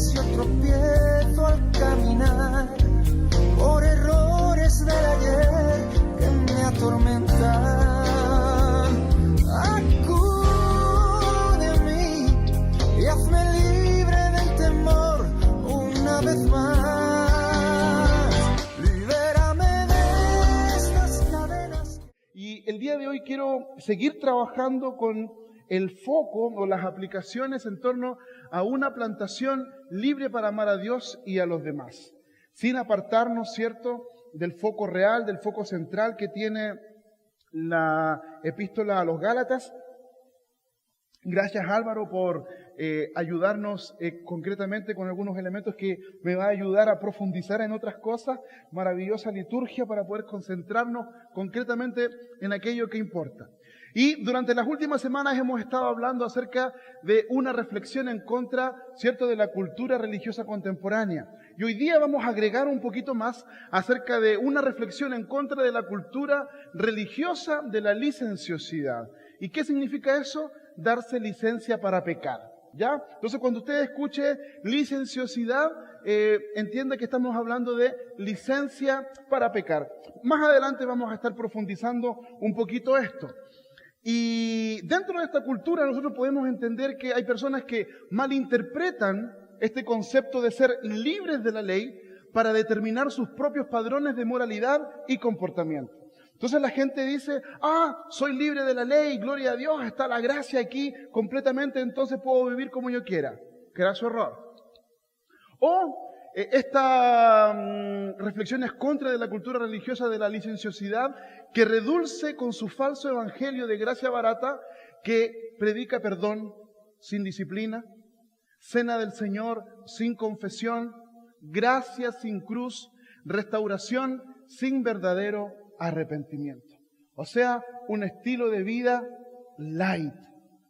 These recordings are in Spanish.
veces yo tropiezo al caminar por errores del ayer que me atormentan. Acude a mí y hazme libre del temor una vez más. Libérame de estas cadenas. Y el día de hoy quiero seguir trabajando con el foco o las aplicaciones en torno a una plantación libre para amar a Dios y a los demás, sin apartarnos, ¿cierto?, del foco real, del foco central que tiene la epístola a los Gálatas. Gracias, Álvaro, por ayudarnos concretamente con algunos elementos que me va a ayudar a profundizar en otras cosas. Maravillosa liturgia para poder concentrarnos concretamente en aquello que importa. Y durante las últimas semanas hemos estado hablando acerca de una reflexión en contra, ¿cierto?, de la cultura religiosa contemporánea. Y hoy día vamos a agregar un poquito más acerca de una reflexión en contra de la cultura religiosa de la licenciosidad. ¿Y qué significa eso? Darse licencia para pecar, ¿ya? Entonces, cuando usted escuche licenciosidad, entienda que estamos hablando de licencia para pecar. Más adelante vamos a estar profundizando un poquito esto. Y dentro de esta cultura nosotros podemos entender que hay personas que malinterpretan este concepto de ser libres de la ley para determinar sus propios padrones de moralidad y comportamiento. Entonces la gente dice, soy libre de la ley, gloria a Dios, está la gracia aquí completamente, entonces puedo vivir como yo quiera. Graso error. O esta reflexión es contra de la cultura religiosa de la licenciosidad que redulce con su falso evangelio de gracia barata que predica perdón sin disciplina, cena del Señor sin confesión, gracia sin cruz, restauración sin verdadero arrepentimiento. O sea, un estilo de vida light.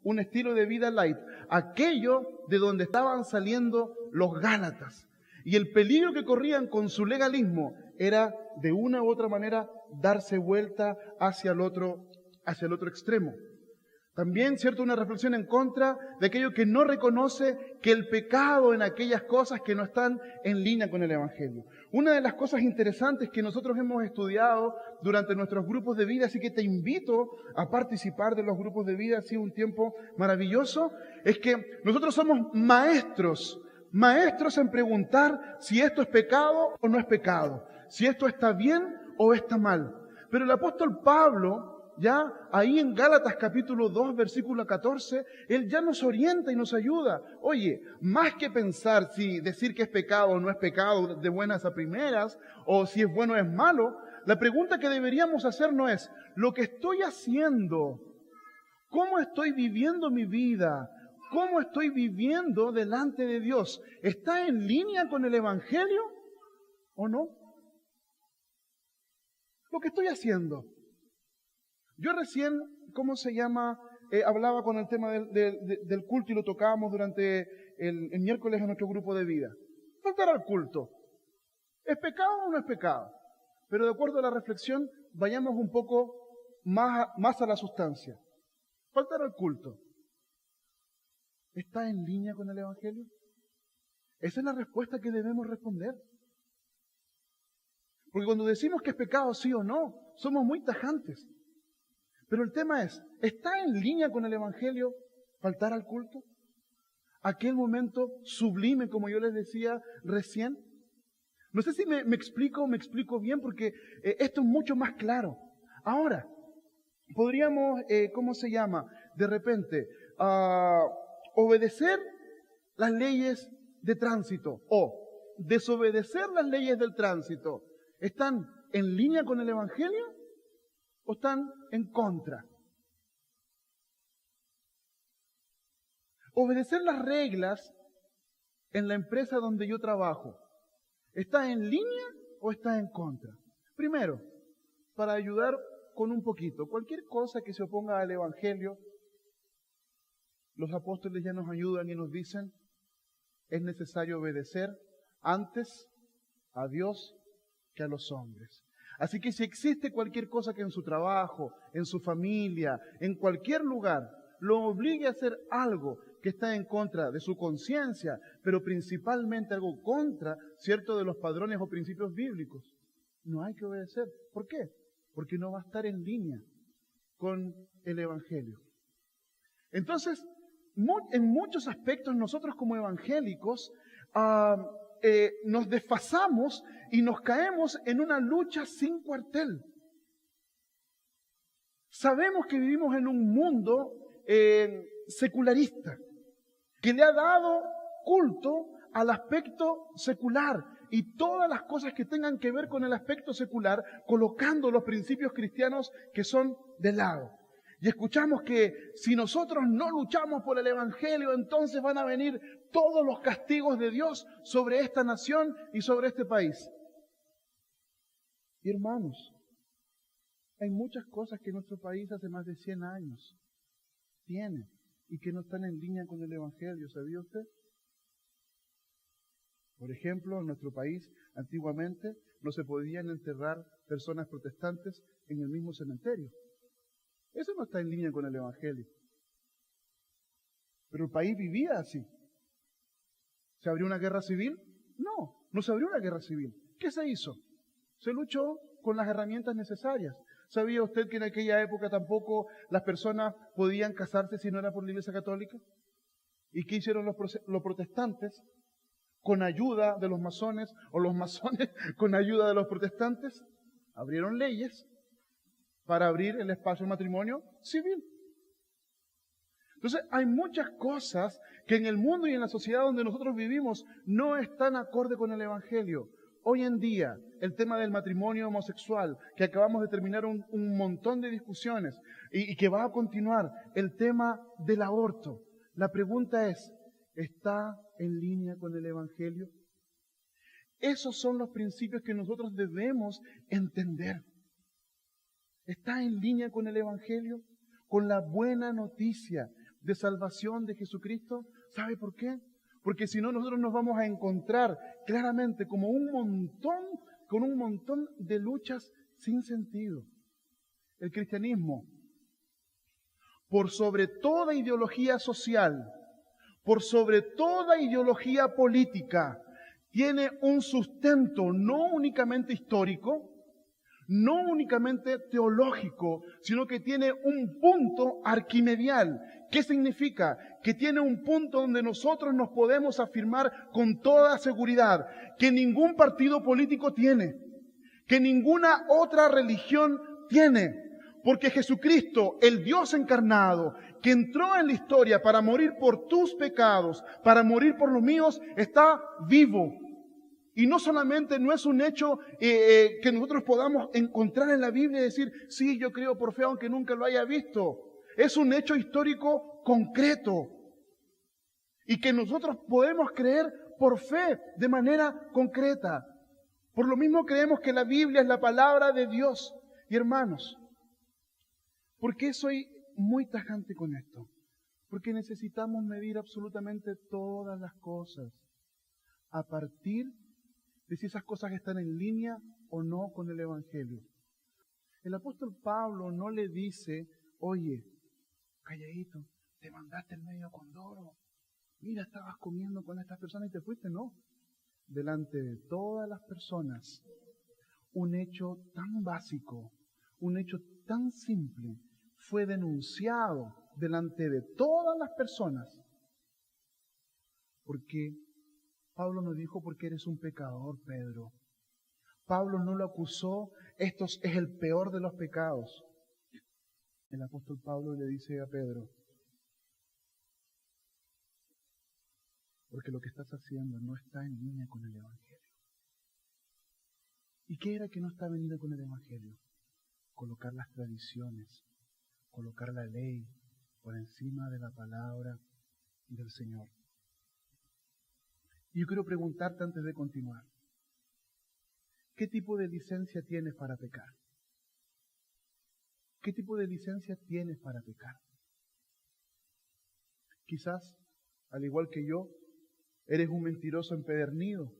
Un estilo de vida light. Aquello de donde estaban saliendo los Gálatas. Y el peligro que corrían con su legalismo era, de una u otra manera, darse vuelta hacia el otro extremo. También, ¿cierto?, una reflexión en contra de aquello que no reconoce que el pecado en aquellas cosas que no están en línea con el Evangelio. Una de las cosas interesantes que nosotros hemos estudiado durante nuestros grupos de vida, así que te invito a participar de los grupos de vida, ha sido un tiempo maravilloso, es que nosotros somos maestros en preguntar si esto es pecado o no es pecado, si esto está bien o está mal. Pero el apóstol Pablo, ya ahí en Gálatas capítulo 2, versículo 14, él ya nos orienta y nos ayuda. Oye, más que pensar si decir que es pecado o no es pecado de buenas a primeras, o si es bueno o es malo, la pregunta que deberíamos hacernos es, lo que estoy haciendo, ¿cómo estoy viviendo mi vida? ¿Cómo estoy viviendo delante de Dios? ¿Está en línea con el Evangelio o no? Lo que estoy haciendo. Yo recién, hablaba con el tema del culto y lo tocábamos durante el miércoles en nuestro grupo de vida. Faltar al culto. ¿Es pecado o no es pecado? Pero de acuerdo a la reflexión, vayamos un poco más a la sustancia. Faltar al culto. ¿Está en línea con el Evangelio? Esa es la respuesta que debemos responder. Porque cuando decimos que es pecado sí o no, somos muy tajantes. Pero el tema es, ¿está en línea con el Evangelio faltar al culto? Aquel momento sublime, como yo les decía recién. No sé si me explico bien, porque esto es mucho más claro. Ahora, podríamos, de repente, obedecer las leyes de tránsito o desobedecer las leyes del tránsito. ¿Están en línea con el Evangelio o están en contra? Obedecer las reglas en la empresa donde yo trabajo, ¿está en línea o está en contra? Primero, para ayudar con un poquito, cualquier cosa que se oponga al Evangelio, los apóstoles ya nos ayudan y nos dicen, es necesario obedecer antes a Dios que a los hombres. Así que si existe cualquier cosa que en su trabajo, en su familia, en cualquier lugar, lo obligue a hacer algo que está en contra de su conciencia, pero principalmente algo contra, ¿cierto?, de los padrones o principios bíblicos. No hay que obedecer. ¿Por qué? Porque no va a estar en línea con el Evangelio. Entonces, en muchos aspectos nosotros como evangélicos nos desfasamos y nos caemos en una lucha sin cuartel. Sabemos que vivimos en un mundo secularista, que le ha dado culto al aspecto secular y todas las cosas que tengan que ver con el aspecto secular, colocando los principios cristianos que son de lado. Y escuchamos que si nosotros no luchamos por el Evangelio, entonces van a venir todos los castigos de Dios sobre esta nación y sobre este país. Y hermanos, hay muchas cosas que nuestro país hace más de 100 años tiene y que no están en línea con el Evangelio. ¿Sabía usted? Por ejemplo, en nuestro país, antiguamente, no se podían enterrar personas protestantes en el mismo cementerio. Eso no está en línea con el Evangelio. Pero el país vivía así. ¿Se abrió una guerra civil? No, no se abrió una guerra civil. ¿Qué se hizo? Se luchó con las herramientas necesarias. ¿Sabía usted que en aquella época tampoco las personas podían casarse si no era por la Iglesia Católica? ¿Y qué hicieron los protestantes con ayuda de los masones, o los masones con ayuda de los protestantes? Abrieron leyes para abrir el espacio del matrimonio civil. Entonces, hay muchas cosas que en el mundo y en la sociedad donde nosotros vivimos no están acorde con el Evangelio. Hoy en día, el tema del matrimonio homosexual, que acabamos de terminar un montón de discusiones y que va a continuar, el tema del aborto. La pregunta es, ¿está en línea con el Evangelio? Esos son los principios que nosotros debemos entender. ¿Está en línea con el Evangelio? Con la buena noticia de salvación de Jesucristo. ¿Sabe por qué? Porque si no, nosotros nos vamos a encontrar claramente como con un montón de luchas sin sentido. El cristianismo, por sobre toda ideología social, por sobre toda ideología política, tiene un sustento no únicamente histórico, no únicamente teológico, sino que tiene un punto arquimedial. ¿Qué significa? Que tiene un punto donde nosotros nos podemos afirmar con toda seguridad que ningún partido político tiene, que ninguna otra religión tiene, porque Jesucristo, el Dios encarnado, que entró en la historia para morir por tus pecados, para morir por los míos, está vivo. Y no solamente no es un hecho que nosotros podamos encontrar en la Biblia y decir, sí, yo creo por fe aunque nunca lo haya visto. Es un hecho histórico concreto. Y que nosotros podemos creer por fe de manera concreta. Por lo mismo creemos que la Biblia es la palabra de Dios. Y hermanos, ¿por qué soy muy tajante con esto? Porque necesitamos medir absolutamente todas las cosas a partir de si esas cosas están en línea o no con el Evangelio. El apóstol Pablo no le dice, oye, calladito, te mandaste el medio condoro, mira, estabas comiendo con estas personas y te fuiste, no. Delante de todas las personas, un hecho tan básico, un hecho tan simple, fue denunciado delante de todas las personas, porque Pablo no dijo porque eres un pecador, Pedro. Pablo no lo acusó, esto es el peor de los pecados. El apóstol Pablo le dice a Pedro, porque lo que estás haciendo no está en línea con el Evangelio. ¿Y qué era que no estaba en línea con el Evangelio? Colocar las tradiciones, colocar la ley por encima de la palabra del Señor. Y yo quiero preguntarte antes de continuar, ¿qué tipo de licencia tienes para pecar? ¿Qué tipo de licencia tienes para pecar? Quizás, al igual que yo, eres un mentiroso empedernido.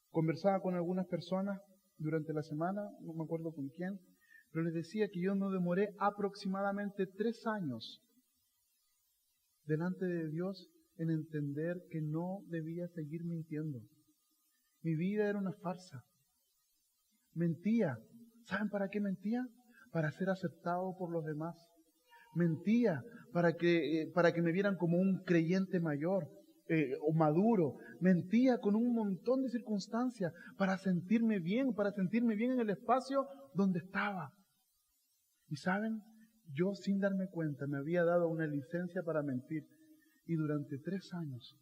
Conversaba con algunas personas durante la semana, no me acuerdo con quién, pero les decía que yo no demoré aproximadamente 3 años delante de Dios en entender que no debía seguir mintiendo. Mi vida era una farsa. Mentía. ¿Saben para qué mentía? Para ser aceptado por los demás. Mentía para que me vieran como un creyente mayor o maduro. Mentía con un montón de circunstancias para sentirme bien en el espacio donde estaba. Y ¿saben? Yo sin darme cuenta me había dado una licencia para mentir. Y durante 3 años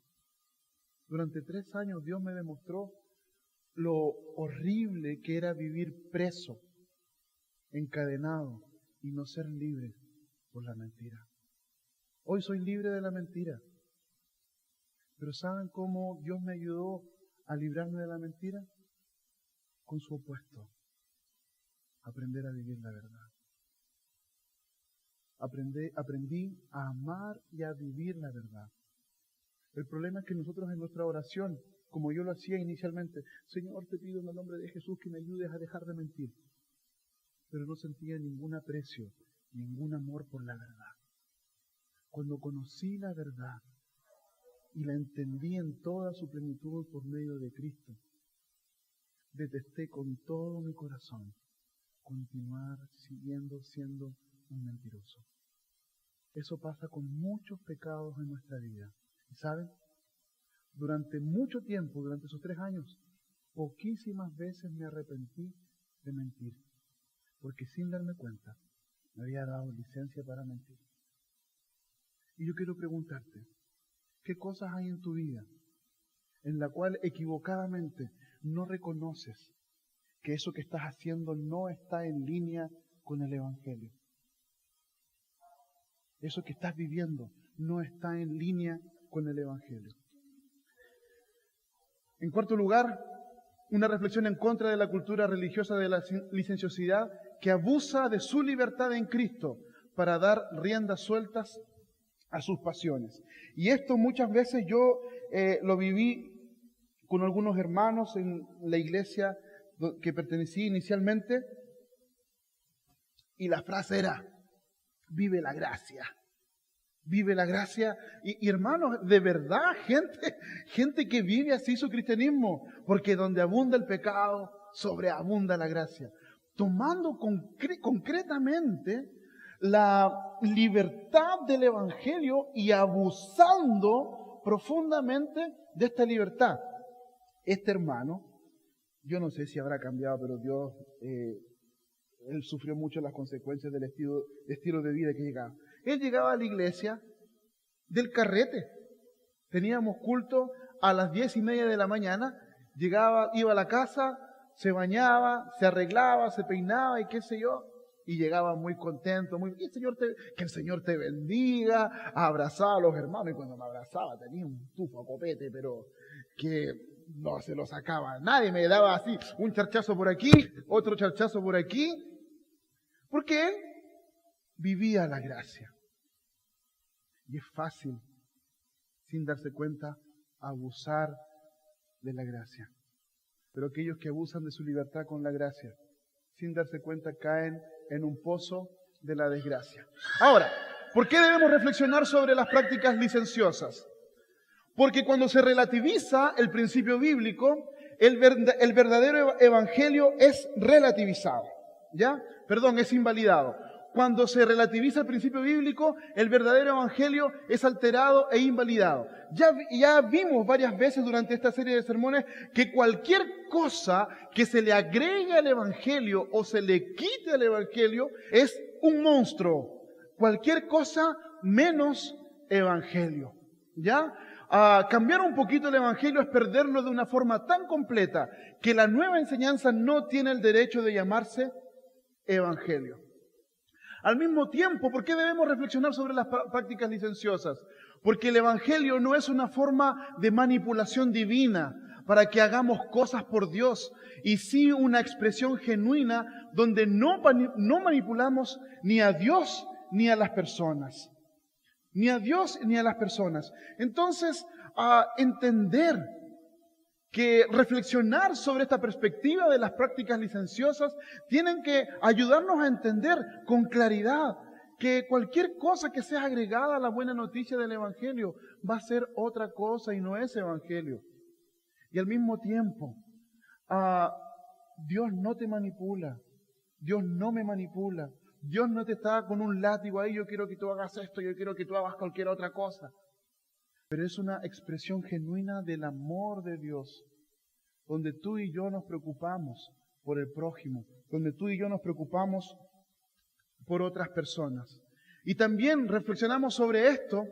Dios me demostró lo horrible que era vivir preso, encadenado y no ser libre por la mentira. Hoy soy libre de la mentira. Pero ¿saben cómo Dios me ayudó a librarme de la mentira? Con su opuesto. Aprender a vivir la verdad. Aprendí a amar y a vivir la verdad. El problema es que nosotros en nuestra oración, como yo lo hacía inicialmente, Señor, te pido en el nombre de Jesús que me ayudes a dejar de mentir. Pero no sentía ningún aprecio, ningún amor por la verdad. Cuando conocí la verdad y la entendí en toda su plenitud por medio de Cristo, detesté con todo mi corazón continuar siguiendo siendo un mentiroso. Eso pasa con muchos pecados en nuestra vida. ¿Y saben? Durante mucho tiempo, durante esos 3 años, poquísimas veces me arrepentí de mentir, porque sin darme cuenta me había dado licencia para mentir. Y yo quiero preguntarte, ¿qué cosas hay en tu vida en la cual equivocadamente no reconoces que eso que estás haciendo no está en línea con el Evangelio? Eso que estás viviendo no está en línea con el Evangelio. En cuarto lugar, una reflexión en contra de la cultura religiosa de la licenciosidad que abusa de su libertad en Cristo para dar riendas sueltas a sus pasiones. Y esto muchas veces yo lo viví con algunos hermanos en la iglesia que pertenecí inicialmente, y la frase era: vive la gracia. Vive la gracia. Y hermanos, de verdad, gente que vive así su cristianismo, porque donde abunda el pecado, sobreabunda la gracia. Tomando concretamente la libertad del Evangelio y abusando profundamente de esta libertad. Este hermano, yo no sé si habrá cambiado, pero Dios, él sufrió mucho las consecuencias del estilo de vida que llegaba. Él llegaba a la iglesia del carrete. Teníamos culto a las 10:30 de la mañana. Llegaba, iba a la casa, se bañaba, se arreglaba, se peinaba y qué sé yo. Y llegaba muy contento, que el Señor te bendiga. Abrazaba a los hermanos. Y cuando me abrazaba tenía un tufo copete, pero que no se lo sacaba. Nadie me daba así un charchazo por aquí, otro charchazo por aquí. Porque él vivía la gracia. Y es fácil, sin darse cuenta, abusar de la gracia. Pero aquellos que abusan de su libertad con la gracia, sin darse cuenta, caen en un pozo de la desgracia. Ahora, ¿por qué debemos reflexionar sobre las prácticas licenciosas? Porque cuando se relativiza el principio bíblico, el verdadero evangelio es relativizado. ¿Ya? Perdón, es invalidado. Cuando se relativiza el principio bíblico, el verdadero evangelio es alterado e invalidado. Ya vimos varias veces durante esta serie de sermones que cualquier cosa que se le agregue al evangelio o se le quite al evangelio es un monstruo. Cualquier cosa menos evangelio. ¿Ya? Cambiar un poquito el evangelio es perderlo de una forma tan completa que la nueva enseñanza no tiene el derecho de llamarse evangelio. Al mismo tiempo, ¿por qué debemos reflexionar sobre las prácticas licenciosas? Porque el evangelio no es una forma de manipulación divina para que hagamos cosas por Dios, y sí una expresión genuina donde no manipulamos ni a Dios ni a las personas. Ni a Dios ni a las personas. Entonces, entender que reflexionar sobre esta perspectiva de las prácticas licenciosas tienen que ayudarnos a entender con claridad que cualquier cosa que sea agregada a la buena noticia del Evangelio va a ser otra cosa y no es Evangelio. Y al mismo tiempo, Dios no te manipula, Dios no me manipula, Dios no te está con un látigo ahí, yo quiero que tú hagas esto, yo quiero que tú hagas cualquier otra cosa. Pero es una expresión genuina del amor de Dios, donde tú y yo nos preocupamos por el prójimo, donde tú y yo nos preocupamos por otras personas. Y también reflexionamos sobre esto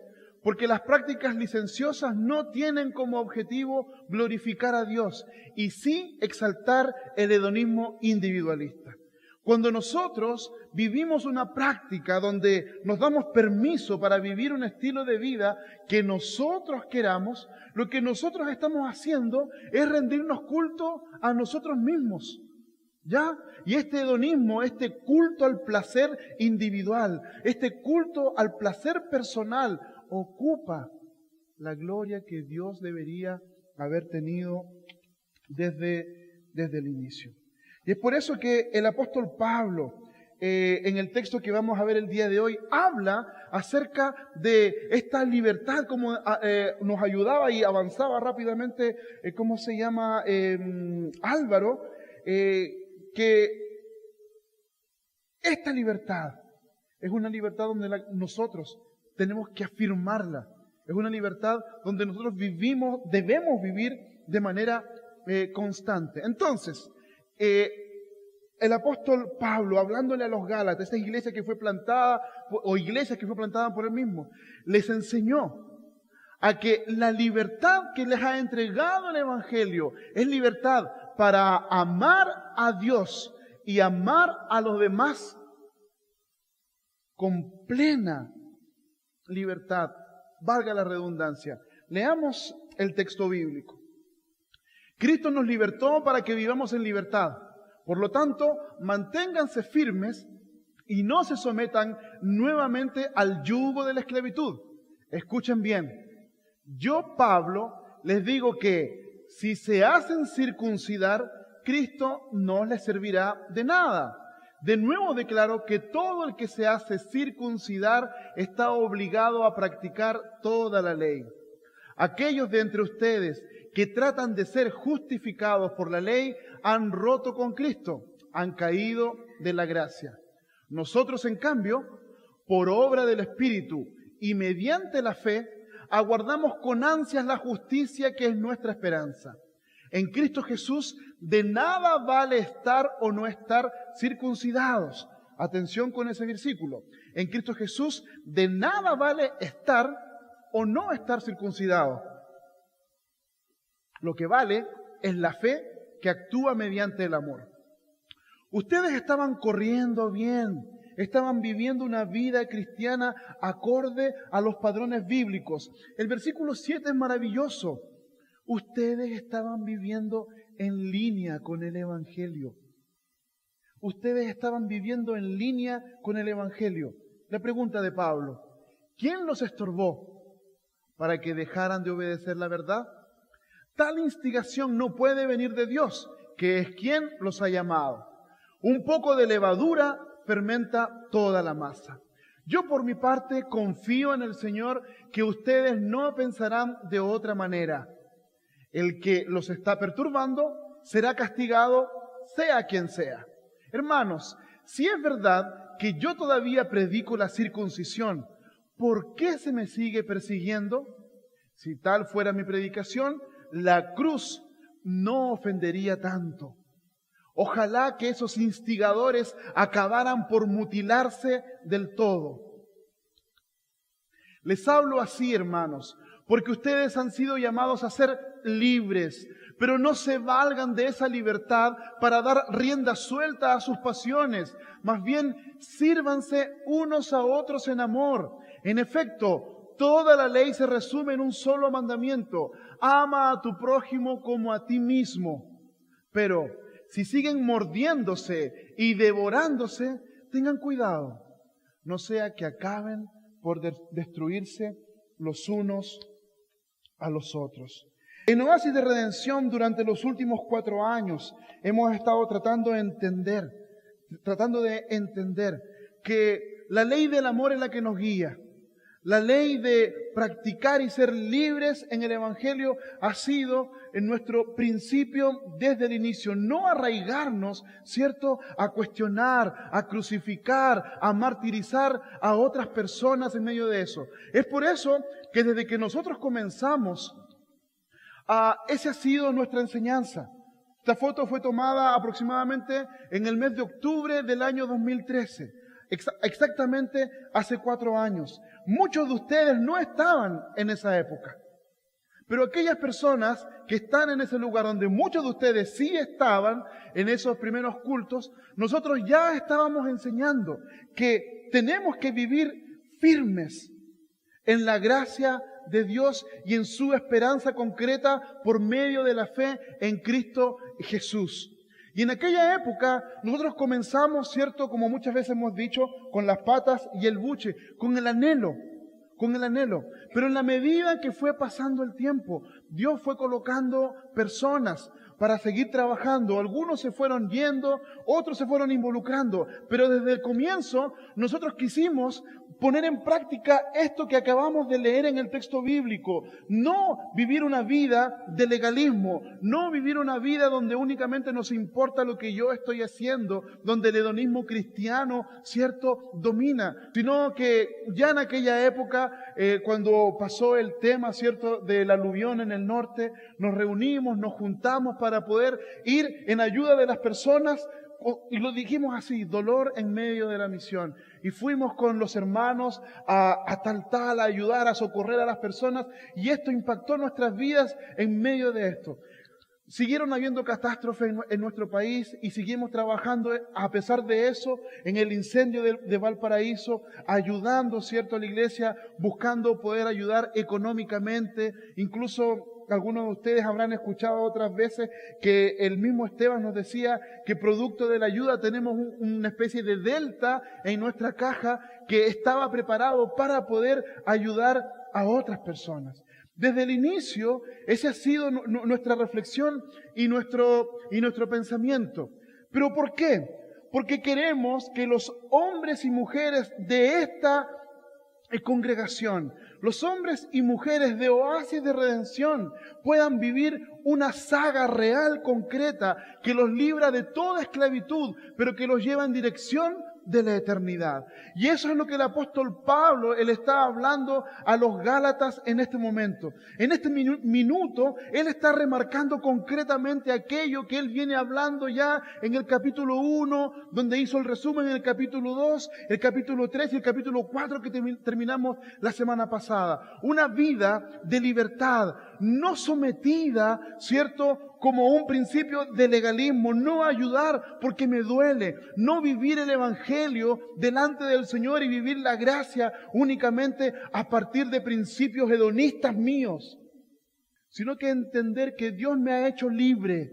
porque las prácticas licenciosas no tienen como objetivo glorificar a Dios y sí exaltar el hedonismo individualista. Cuando nosotros vivimos una práctica donde nos damos permiso para vivir un estilo de vida que nosotros queramos, lo que nosotros estamos haciendo es rendirnos culto a nosotros mismos. ¿Ya? Y este hedonismo, este culto al placer individual, este culto al placer personal, ocupa la gloria que Dios debería haber tenido desde el inicio. Y es por eso que el apóstol Pablo, en el texto que vamos a ver el día de hoy, habla acerca de esta libertad, como nos ayudaba y avanzaba rápidamente, ¿cómo se llama? Álvaro, que esta libertad es una libertad donde nosotros tenemos que afirmarla. Es una libertad donde nosotros debemos vivir de manera constante. Entonces, el apóstol Pablo, hablándole a los Gálatas, esta iglesia que fue plantada, o iglesias que fue plantada por él mismo, les enseñó a que la libertad que les ha entregado el Evangelio es libertad para amar a Dios y amar a los demás con plena libertad, valga la redundancia. Leamos el texto bíblico. Cristo nos libertó para que vivamos en libertad. Por lo tanto, manténganse firmes y no se sometan nuevamente al yugo de la esclavitud. Escuchen bien. Yo, Pablo, les digo que si se hacen circuncidar, Cristo no les servirá de nada. De nuevo declaro que todo el que se hace circuncidar está obligado a practicar toda la ley. Aquellos de entre ustedes que tratan de ser justificados por la ley han roto con Cristo, han caído de la gracia. Nosotros, en cambio, por obra del Espíritu y mediante la fe, aguardamos con ansias la justicia que es nuestra esperanza. En Cristo Jesús de nada vale estar o no estar circuncidados. Atención con ese versículo. En Cristo Jesús de nada vale estar o no estar circuncidado. Lo que vale es la fe que actúa mediante el amor. Ustedes estaban corriendo bien, estaban viviendo una vida cristiana acorde a los padrones bíblicos. El versículo 7 es maravilloso. Ustedes estaban viviendo en línea con el Evangelio. Ustedes estaban viviendo en línea con el Evangelio. La pregunta de Pablo: ¿quién los estorbó para que dejaran de obedecer la verdad? Tal instigación no puede venir de Dios, que es quien los ha llamado. Un poco de levadura fermenta toda la masa. Yo por mi parte confío en el Señor que ustedes no pensarán de otra manera. El que los está perturbando será castigado, sea quien sea. Hermanos, si es verdad que yo todavía predico la circuncisión, ¿por qué se me sigue persiguiendo? Si tal fuera mi predicación, la cruz no ofendería tanto. Ojalá que esos instigadores acabaran por mutilarse del todo. Les hablo así, hermanos, porque ustedes han sido llamados a ser libres, pero no se valgan de esa libertad para dar rienda suelta a sus pasiones. Más bien, sírvanse unos a otros en amor. En efecto, toda la ley se resume en un solo mandamiento: ama a tu prójimo como a ti mismo. Pero si siguen mordiéndose y devorándose, tengan cuidado, no sea que acaben por destruirse los unos a los otros. En Oasis de Redención, durante los últimos 4 años, hemos estado tratando de entender que la ley del amor es la que nos guía. La ley de practicar y ser libres en el Evangelio ha sido en nuestro principio desde el inicio. No arraigarnos, ¿cierto?, a cuestionar, a crucificar, a martirizar a otras personas en medio de eso. Es por eso que desde que nosotros comenzamos, esa ha sido nuestra enseñanza. Esta foto fue tomada aproximadamente en el mes de octubre del año 2013. Exactamente hace 4 años. Muchos de ustedes no estaban en esa época. Pero aquellas personas que están en ese lugar donde muchos de ustedes sí estaban en esos primeros cultos, nosotros ya estábamos enseñando que tenemos que vivir firmes en la gracia de Dios y en su esperanza concreta por medio de la fe en Cristo Jesús. Y en aquella época nosotros comenzamos, ¿cierto?, como muchas veces hemos dicho, con las patas y el buche, con el anhelo. Pero en la medida que fue pasando el tiempo, Dios fue colocando personas para seguir trabajando. Algunos se fueron yendo, otros se fueron involucrando. Pero desde el comienzo nosotros quisimos poner en práctica esto que acabamos de leer en el texto bíblico. No vivir una vida de legalismo, no vivir una vida donde únicamente nos importa lo que yo estoy haciendo, donde el hedonismo cristiano, ¿cierto?, domina, sino que ya en aquella época, cuando pasó el tema, ¿cierto?, del aluvión en el norte, nos reunimos, nos juntamos para poder ir en ayuda de las personas. Y lo dijimos así, dolor en medio de la misión. Y fuimos con los hermanos a tal, a ayudar, a socorrer a las personas. Y esto impactó nuestras vidas en medio de esto. Siguieron habiendo catástrofes en nuestro país y seguimos trabajando a pesar de eso en el incendio de Valparaíso, ayudando, ¿cierto?, a la iglesia, buscando poder ayudar económicamente. Incluso algunos de ustedes habrán escuchado otras veces que el mismo Esteban nos decía que producto de la ayuda tenemos una especie de delta en nuestra caja que estaba preparado para poder ayudar a otras personas. Desde el inicio, esa ha sido nuestra reflexión y nuestro pensamiento. ¿Pero por qué? Porque queremos que los hombres y mujeres de esta congregación, los hombres y mujeres de Oasis de Redención puedan vivir una saga real, concreta, que los libra de toda esclavitud, pero que los lleva en dirección de la eternidad. Y eso es lo que el apóstol Pablo, él está hablando a los Gálatas en este momento. En este minuto, él está remarcando concretamente aquello que él viene hablando ya en el capítulo 1, donde hizo el resumen en el capítulo 2, el capítulo 3 y el capítulo 4 que terminamos la semana pasada. Una vida de libertad, no sometida, ¿cierto?, como un principio de legalismo, no ayudar porque me duele, no vivir el Evangelio delante del Señor y vivir la gracia únicamente a partir de principios hedonistas míos, sino que entender que Dios me ha hecho libre.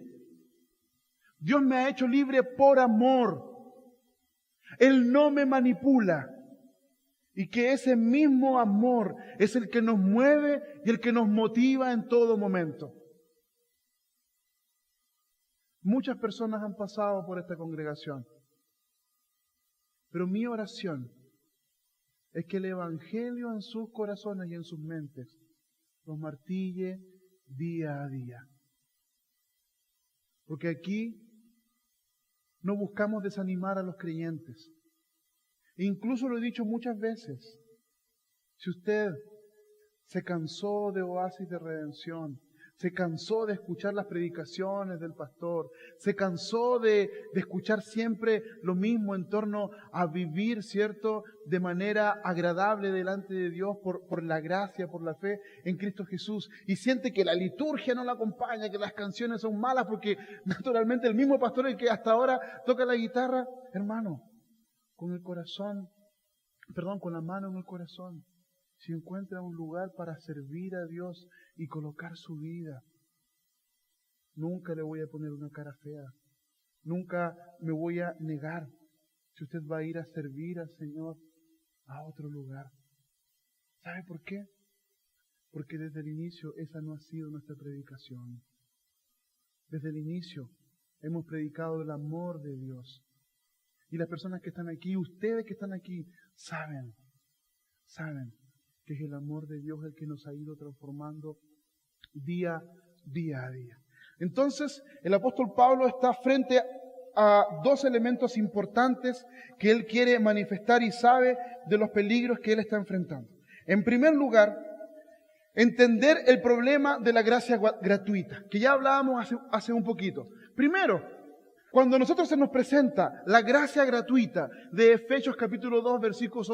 Dios me ha hecho libre por amor. Él no me manipula. Y que ese mismo amor es el que nos mueve y el que nos motiva en todo momento. Muchas personas han pasado por esta congregación, pero mi oración es que el Evangelio en sus corazones y en sus mentes los martille día a día. Porque aquí no buscamos desanimar a los creyentes. Incluso lo he dicho muchas veces, si usted se cansó de Oasis de Redención, se cansó de escuchar las predicaciones del pastor, se cansó de escuchar siempre lo mismo en torno a vivir, ¿cierto?, de manera agradable delante de Dios por la gracia, por la fe en Cristo Jesús, y siente que la liturgia no la acompaña, que las canciones son malas, porque naturalmente el mismo pastor, el que hasta ahora toca la guitarra, hermano, con la mano en el corazón, si encuentra un lugar para servir a Dios y colocar su vida, nunca le voy a poner una cara fea, nunca me voy a negar si usted va a ir a servir al Señor a otro lugar. ¿Sabe por qué? Porque desde el inicio esa no ha sido nuestra predicación. Desde el inicio hemos predicado el amor de Dios. Y las personas que están aquí, ustedes que están aquí, saben que es el amor de Dios el que nos ha ido transformando día a día. Entonces, el apóstol Pablo está frente a dos elementos importantes que él quiere manifestar y sabe de los peligros que él está enfrentando. En primer lugar, entender el problema de la gracia gratuita, que ya hablábamos hace un poquito. Primero, cuando a nosotros se nos presenta la gracia gratuita de Efesios capítulo 2, versículos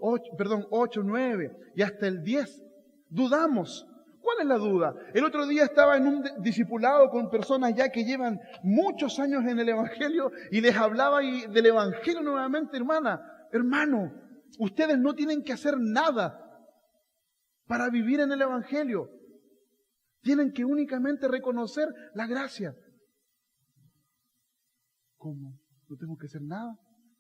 8, 9 y hasta el 10, dudamos. ¿Cuál es la duda? El otro día estaba en un discipulado con personas ya que llevan muchos años en el Evangelio y les hablaba del Evangelio nuevamente, hermano, ustedes no tienen que hacer nada para vivir en el Evangelio. Tienen que únicamente reconocer la gracia. ¿Cómo? ¿No tengo que hacer nada?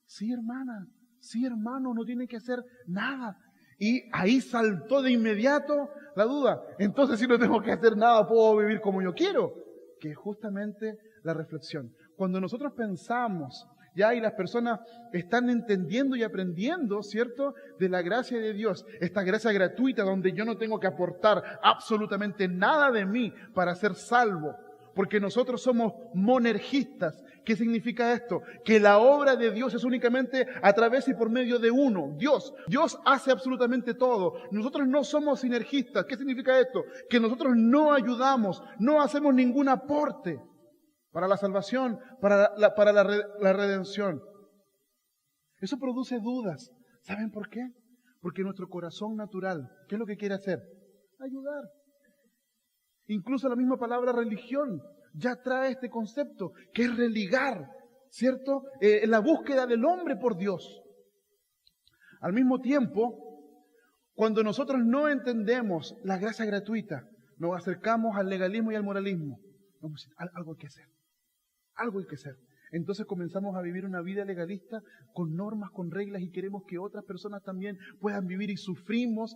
Sí, hermana. Sí, hermano, no tienen que hacer nada. Y ahí saltó de inmediato la duda. Entonces, si no tengo que hacer nada, ¿puedo vivir como yo quiero? Que es justamente la reflexión. Cuando nosotros pensamos, ya y las personas están entendiendo y aprendiendo, ¿cierto?, de la gracia de Dios, esta gracia gratuita donde yo no tengo que aportar absolutamente nada de mí para ser salvo, porque nosotros somos monergistas. ¿Qué significa esto? Que la obra de Dios es únicamente a través y por medio de uno, Dios. Dios hace absolutamente todo. Nosotros no somos sinergistas. ¿Qué significa esto? Que nosotros no ayudamos, no hacemos ningún aporte para la salvación, para la redención. Eso produce dudas. ¿Saben por qué? Porque nuestro corazón natural, ¿qué es lo que quiere hacer? Ayudar. Incluso la misma palabra religión ya trae este concepto, que es religar, ¿cierto? La búsqueda del hombre por Dios. Al mismo tiempo, cuando nosotros no entendemos la gracia gratuita, nos acercamos al legalismo y al moralismo. Vamos a decir, algo hay que hacer. Algo hay que hacer. Entonces comenzamos a vivir una vida legalista con normas, con reglas y queremos que otras personas también puedan vivir y sufrimos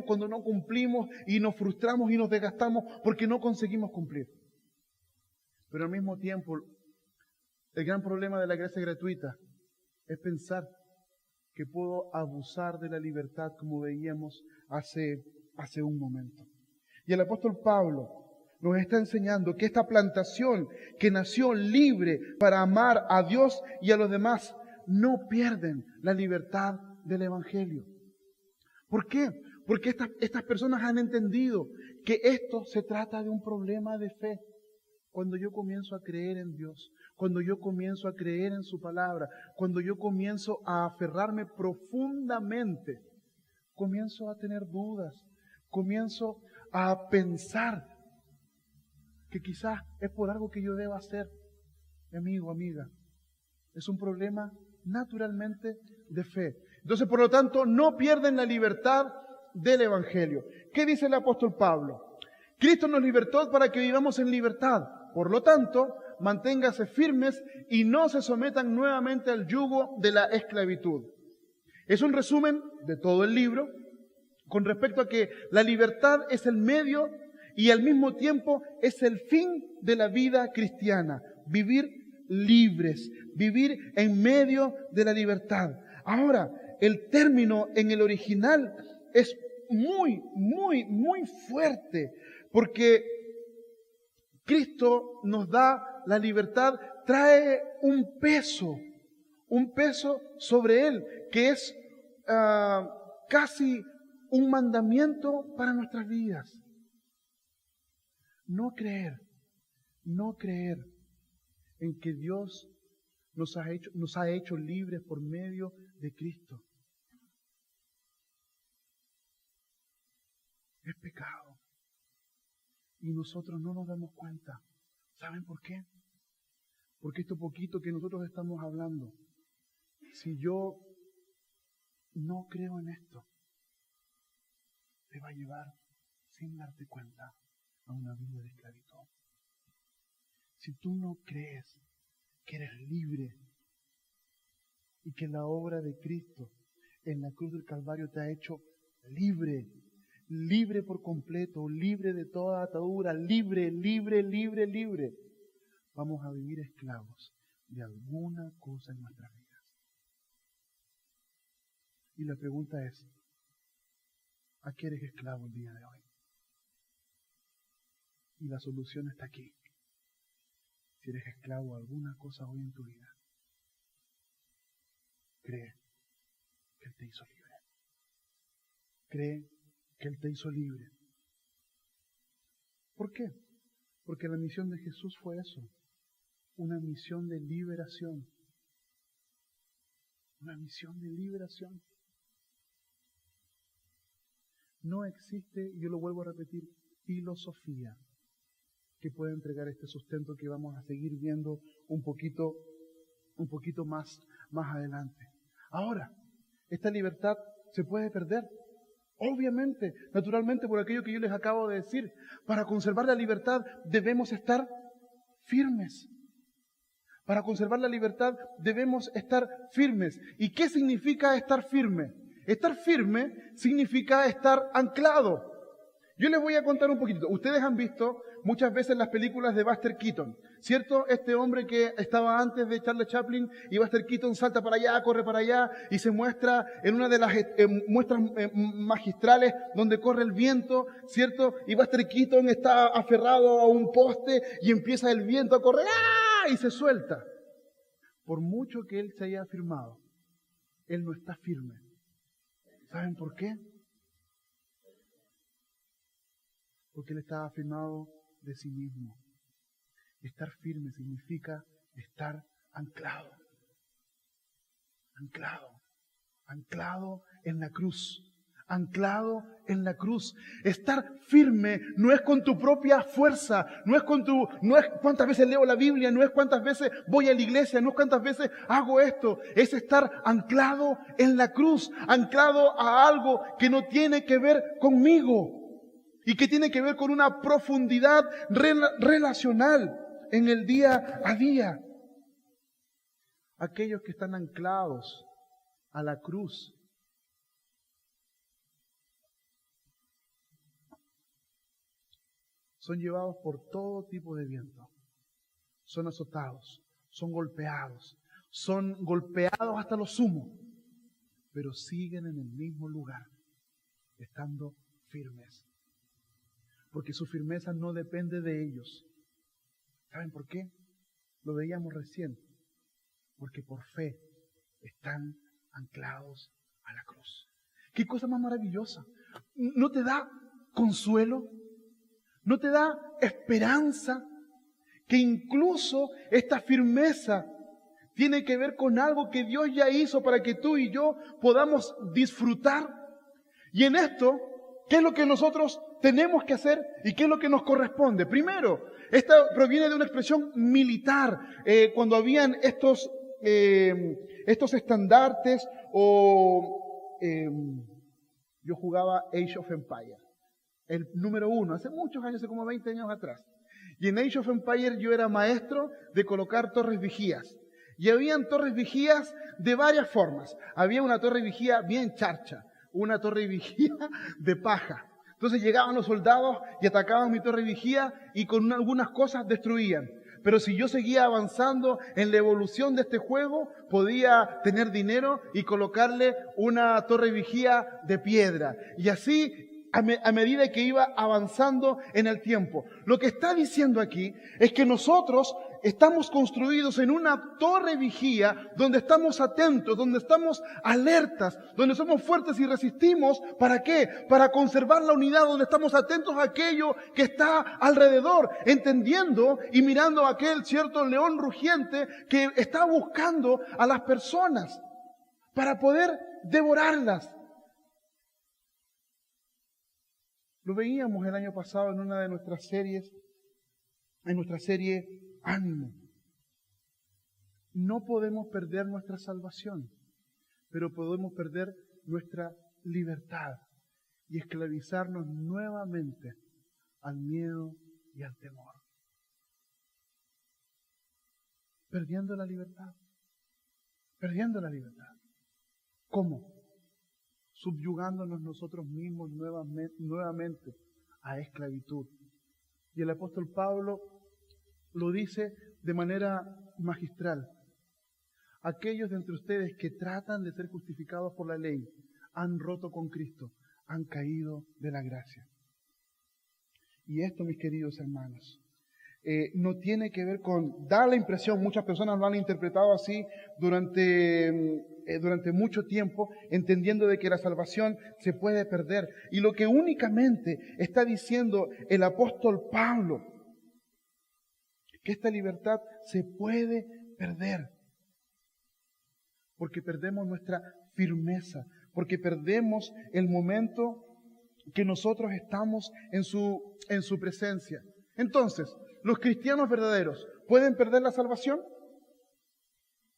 cuando no cumplimos y nos frustramos y nos desgastamos porque no conseguimos cumplir. Pero al mismo tiempo, el gran problema de la gracia gratuita es pensar que puedo abusar de la libertad como veíamos hace un momento. Y el apóstol Pablo nos está enseñando que esta plantación que nació libre para amar a Dios y a los demás, no pierden la libertad del Evangelio. ¿Por qué? Porque estas personas han entendido que esto se trata de un problema de fe. Cuando yo comienzo a creer en Dios, cuando yo comienzo a creer en su palabra, cuando yo comienzo a aferrarme profundamente, comienzo a tener dudas, comienzo a pensar que quizás es por algo que yo deba hacer. Amigo, amiga, es un problema naturalmente de fe. Entonces, por lo tanto, no pierden la libertad del Evangelio. ¿Qué dice el apóstol Pablo? Cristo nos libertó para que vivamos en libertad. Por lo tanto, manténganse firmes y no se sometan nuevamente al yugo de la esclavitud. Es un resumen de todo el libro con respecto a que la libertad es el medio y al mismo tiempo es el fin de la vida cristiana. Vivir libres, vivir en medio de la libertad. Ahora, el término en el original es muy fuerte, porque Cristo nos da la libertad, trae un peso sobre Él, que es casi un mandamiento para nuestras vidas. No creer en que Dios nos ha hecho libres por medio de Cristo. Es pecado. Y nosotros no nos damos cuenta. ¿Saben por qué? Porque esto poquito que nosotros estamos hablando, si yo no creo en esto, te va a llevar, sin darte cuenta, a una vida de esclavitud. Si tú no crees que eres libre y que la obra de Cristo en la cruz del Calvario te ha hecho libre, libre por completo, libre de toda atadura, libre, vamos a vivir esclavos de alguna cosa en nuestras vidas. Y la pregunta es, ¿a qué eres esclavo el día de hoy? Y la solución está aquí. Si eres esclavo de alguna cosa hoy en tu vida, cree que Él te hizo libre. Cree que Él te hizo libre. ¿Por qué? Porque la misión de Jesús fue eso, una misión de liberación. Una misión de liberación. No existe, yo lo vuelvo a repetir, filosofía que pueda entregar este sustento que vamos a seguir viendo un poquito más adelante. Ahora, esta libertad se puede perder. Obviamente, naturalmente, por aquello que yo les acabo de decir. Para conservar la libertad debemos estar firmes. Para conservar la libertad debemos estar firmes. ¿Y qué significa estar firme? Estar firme significa estar anclado. Yo les voy a contar un poquito. Ustedes han visto muchas veces las películas de Buster Keaton, ¿cierto? Este hombre que estaba antes de Charlie Chaplin, y Buster Keaton salta para allá, corre para allá, y se muestra en una de las muestras magistrales donde corre el viento, ¿cierto? Y Buster Keaton está aferrado a un poste y empieza el viento a correr, ¡ah! Y se suelta. Por mucho que él se haya afirmado, él no está firme. ¿Saben por qué? Porque él está afirmado de sí mismo. Estar firme significa estar anclado. Anclado. Anclado en la cruz. Anclado en la cruz. Estar firme no es con tu propia fuerza, no es cuántas veces leo la Biblia, no es cuántas veces voy a la iglesia, no es cuántas veces hago esto. Es estar anclado en la cruz, anclado a algo que no tiene que ver conmigo. Y que tiene que ver con una profundidad relacional en el día a día. Aquellos que están anclados a la cruz son llevados por todo tipo de viento. Son azotados, son golpeados hasta lo sumo, pero siguen en el mismo lugar, estando firmes. Porque su firmeza no depende de ellos. ¿Saben por qué? Lo veíamos recién. Porque por fe están anclados a la cruz. ¿Qué cosa más maravillosa? ¿No te da consuelo? ¿No te da esperanza? Que incluso esta firmeza tiene que ver con algo que Dios ya hizo para que tú y yo podamos disfrutar. Y en esto, ¿qué es lo que nosotros tenemos que hacer y qué es lo que nos corresponde? Primero, esta proviene de una expresión militar. Cuando habían estos estandartes yo jugaba Age of Empires, el número 1, hace muchos años, hace como 20 años atrás. Y en Age of Empires yo era maestro de colocar torres vigías. Y habían torres vigías de varias formas. Había una torre vigía bien charcha, una torre vigía de paja. Entonces llegaban los soldados y atacaban mi torre vigía y con algunas cosas destruían. Pero si yo seguía avanzando en la evolución de este juego, podía tener dinero y colocarle una torre vigía de piedra. Y así, a medida que iba avanzando en el tiempo. Lo que está diciendo aquí es que nosotros estamos construidos en una torre vigía donde estamos atentos, donde estamos alertas, donde somos fuertes y resistimos. ¿Para qué? Para conservar la unidad, donde estamos atentos a aquello que está alrededor, entendiendo y mirando a aquel cierto león rugiente que está buscando a las personas para poder devorarlas. Lo veíamos el año pasado en una de nuestras series, en nuestra serie Ánimo. No podemos perder nuestra salvación, pero podemos perder nuestra libertad y esclavizarnos nuevamente al miedo y al temor. Perdiendo la libertad. Perdiendo la libertad. ¿Cómo? Subyugándonos nosotros mismos nuevamente a esclavitud. Y el apóstol Pablo lo dice de manera magistral. aquellos de entre ustedes que tratan de ser justificados por la ley han roto con Cristo, han caído de la gracia. Y esto, mis queridos hermanos, no tiene que ver con, da la impresión, muchas personas lo han interpretado así durante mucho tiempo, entendiendo de que la salvación se puede perder. Y lo que únicamente está diciendo el apóstol Pablo, que esta libertad se puede perder, porque perdemos nuestra firmeza, porque perdemos el momento que nosotros estamos en su presencia. Entonces, ¿los cristianos verdaderos pueden perder la salvación?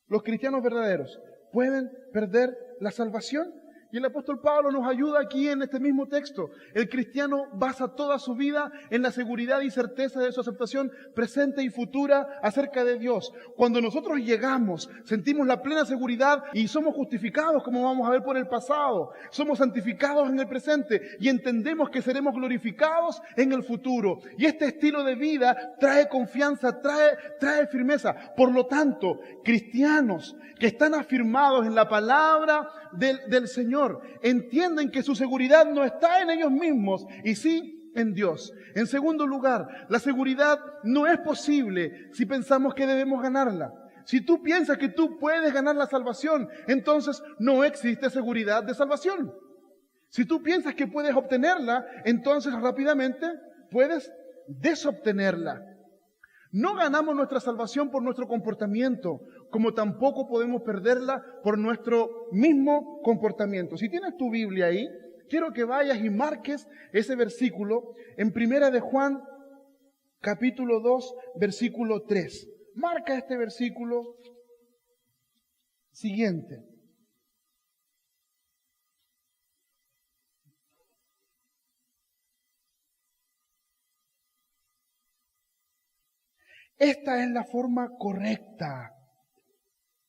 ¿Los cristianos verdaderos pueden perder la salvación? Y el apóstol Pablo nos ayuda aquí en este mismo texto. El cristiano basa toda su vida en la seguridad y certeza de su aceptación presente y futura acerca de Dios. Cuando nosotros llegamos, sentimos la plena seguridad y somos justificados, como vamos a ver por el pasado. Somos santificados en el presente y entendemos que seremos glorificados en el futuro. Y este estilo de vida trae confianza, trae firmeza. Por lo tanto, cristianos que están afirmados en la palabra del Señor, entienden que su seguridad no está en ellos mismos y sí en Dios. En segundo lugar, la seguridad no es posible si pensamos que debemos ganarla. Si tú piensas que tú puedes ganar la salvación, entonces no existe seguridad de salvación. Si tú piensas que puedes obtenerla, entonces rápidamente puedes desobtenerla. No ganamos nuestra salvación por nuestro comportamiento, como tampoco podemos perderla por nuestro mismo comportamiento. Si tienes tu Biblia ahí, quiero que vayas y marques ese versículo en 1 de Juan, capítulo 2, versículo 3. Marca este versículo siguiente. Esta es la forma correcta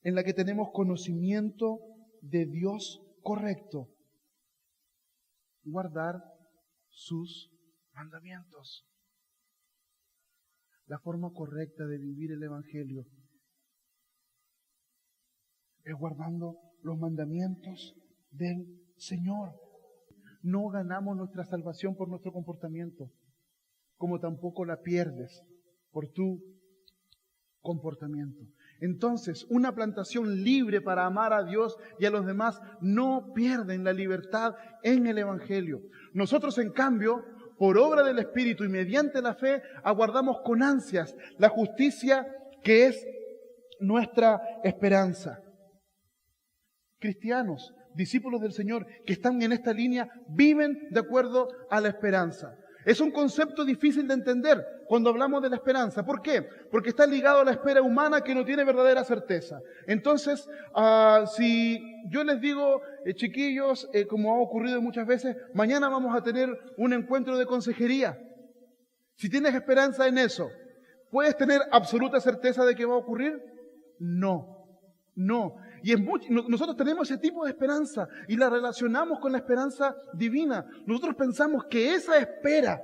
en la que tenemos conocimiento de Dios correcto. Guardar sus mandamientos. La forma correcta de vivir el Evangelio es guardando los mandamientos del Señor. No ganamos nuestra salvación por nuestro comportamiento, como tampoco la pierdes por tu comportamiento. Entonces, una plantación libre para amar a Dios y a los demás no pierden la libertad en el Evangelio. Nosotros, en cambio, por obra del Espíritu y mediante la fe, aguardamos con ansias la justicia que es nuestra esperanza. Cristianos, discípulos del Señor que están en esta línea, viven de acuerdo a la esperanza. Es un concepto difícil de entender cuando hablamos de la esperanza. ¿Por qué? Porque está ligado a la espera humana que no tiene verdadera certeza. Entonces, si yo les digo, chiquillos, como ha ocurrido muchas veces, mañana vamos a tener un encuentro de consejería. Si tienes esperanza en eso, ¿puedes tener absoluta certeza de que va a ocurrir? No. Y nosotros tenemos ese tipo de esperanza y la relacionamos con la esperanza divina. Nosotros pensamos que esa espera,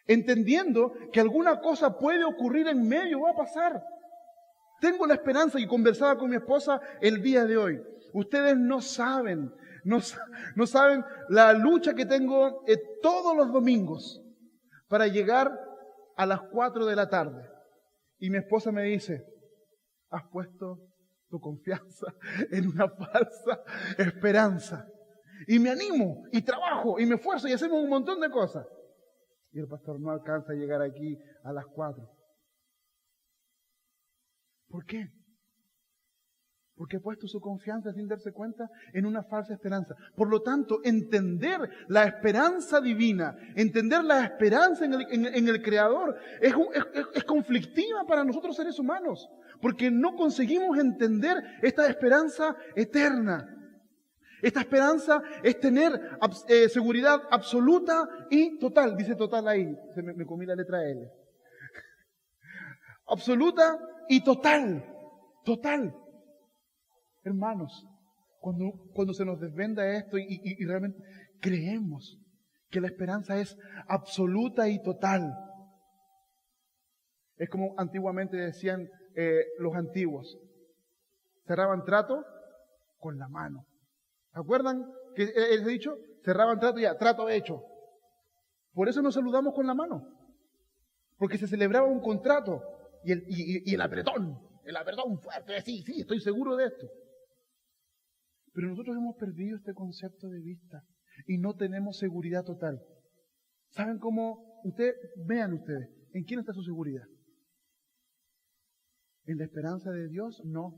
entendiendo que alguna cosa puede ocurrir en medio, va a pasar. Tengo la esperanza, y conversaba con mi esposa el día de hoy. Ustedes no saben la lucha que tengo todos los domingos para llegar a las 4 de la tarde. Y mi esposa me dice, has puesto tu confianza en una falsa esperanza. Y me animo, y trabajo, y me esfuerzo, y hacemos un montón de cosas. Y el pastor no alcanza a llegar aquí a las 4. ¿Por qué? Porque ha puesto su confianza sin darse cuenta en una falsa esperanza. Por lo tanto, entender la esperanza divina, entender la esperanza en el Creador, es conflictiva para nosotros seres humanos. Porque no conseguimos entender esta esperanza eterna. Esta esperanza es tener seguridad absoluta y total. Dice total ahí. Me comí la letra L. Absoluta y total. Total. Hermanos, cuando se nos desvenda esto y realmente creemos que la esperanza es absoluta y total. Es como antiguamente decían los antiguos. cerraban trato con la mano. ¿Se acuerdan que he dicho? Cerraban trato, ya, trato hecho. Por eso nos saludamos con la mano. Porque se celebraba un contrato. Y el apretón fuerte, sí, estoy seguro de esto. Pero nosotros hemos perdido este concepto de vista y no tenemos seguridad total. ¿Saben cómo? Vean ustedes, ¿en quién está su seguridad? ¿En la esperanza de Dios? No.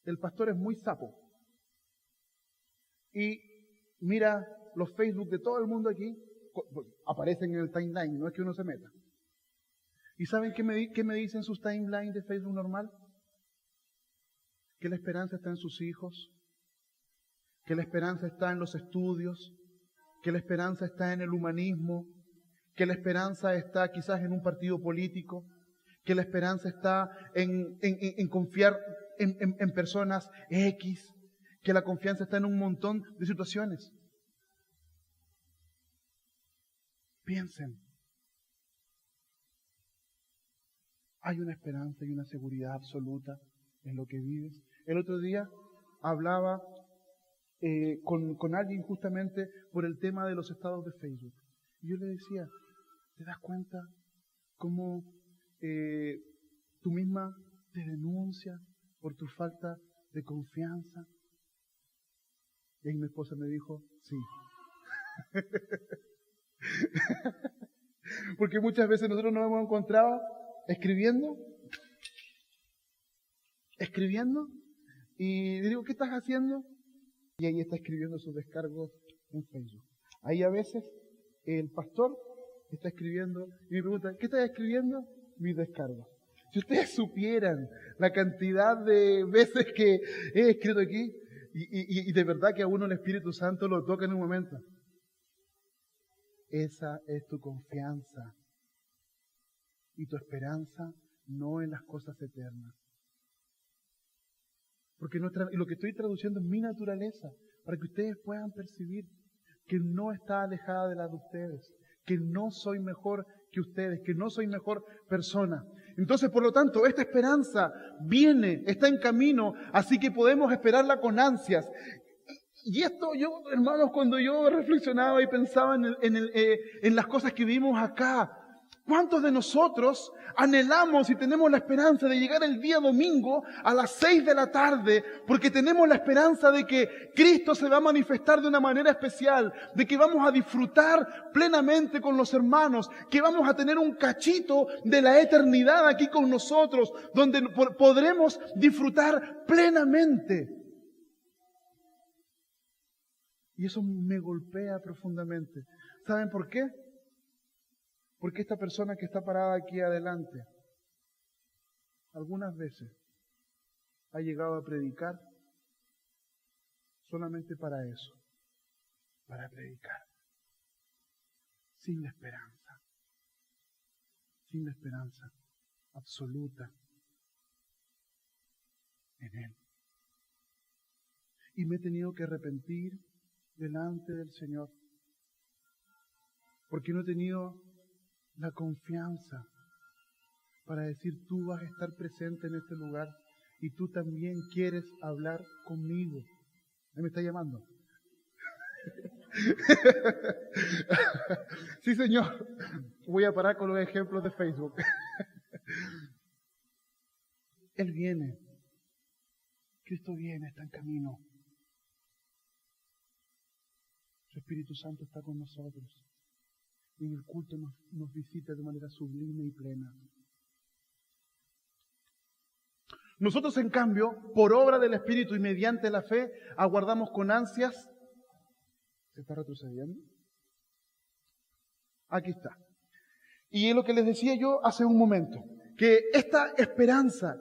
El pastor es muy sapo. Y mira los Facebook de todo el mundo aquí, aparecen en el timeline, no es que uno se meta. ¿Y saben qué me dicen sus timelines de Facebook normal? Que la esperanza está en sus hijos, que la esperanza está en los estudios, que la esperanza está en el humanismo, que la esperanza está quizás en un partido político, que la esperanza está en confiar en personas X, que la confianza está en un montón de situaciones. Piensen. Hay una esperanza y una seguridad absoluta en lo que vives. El otro día hablaba con alguien justamente por el tema de los estados de Facebook. Y yo le decía, ¿te das cuenta cómo tú misma te denuncias por tu falta de confianza? Y ahí mi esposa me dijo, sí. Porque muchas veces nosotros nos hemos encontrado escribiendo, y le digo, ¿qué estás haciendo? Y ahí está escribiendo sus descargos en Facebook. Ahí a veces el pastor está escribiendo y me pregunta, ¿qué estás escribiendo? Mis descargos. Si ustedes supieran la cantidad de veces que he escrito aquí, y de verdad que a uno el Espíritu Santo lo toca en un momento. Esa es tu confianza y tu esperanza, no en las cosas eternas. Porque lo que estoy traduciendo es mi naturaleza, para que ustedes puedan percibir que no está alejada de la de ustedes, que no soy mejor que ustedes, que no soy mejor persona. Entonces, por lo tanto, esta esperanza está en camino, así que podemos esperarla con ansias. Y esto hermanos, cuando yo reflexionaba y pensaba en las cosas que vimos acá, ¿cuántos de nosotros anhelamos y tenemos la esperanza de llegar el día domingo a las 6 de la tarde? Porque tenemos la esperanza de que Cristo se va a manifestar de una manera especial, de que vamos a disfrutar plenamente con los hermanos, que vamos a tener un cachito de la eternidad aquí con nosotros, donde podremos disfrutar plenamente. Y eso me golpea profundamente. ¿Saben por qué? Porque esta persona que está parada aquí adelante, algunas veces ha llegado a predicar solamente para eso, para predicar, sin la esperanza absoluta en Él. Y me he tenido que arrepentir delante del Señor, porque no he tenido la confianza para decir, tú vas a estar presente en este lugar y tú también quieres hablar conmigo. ¿Me está llamando? Sí, Señor. Voy a parar con los ejemplos de Facebook. Él viene. Cristo viene, está en camino. Su Espíritu Santo está con nosotros. Y en el culto nos visita de manera sublime y plena. Nosotros, en cambio, por obra del Espíritu y mediante la fe, aguardamos con ansias. ¿Se está retrocediendo? Aquí está. Y es lo que les decía yo hace un momento, que esta esperanza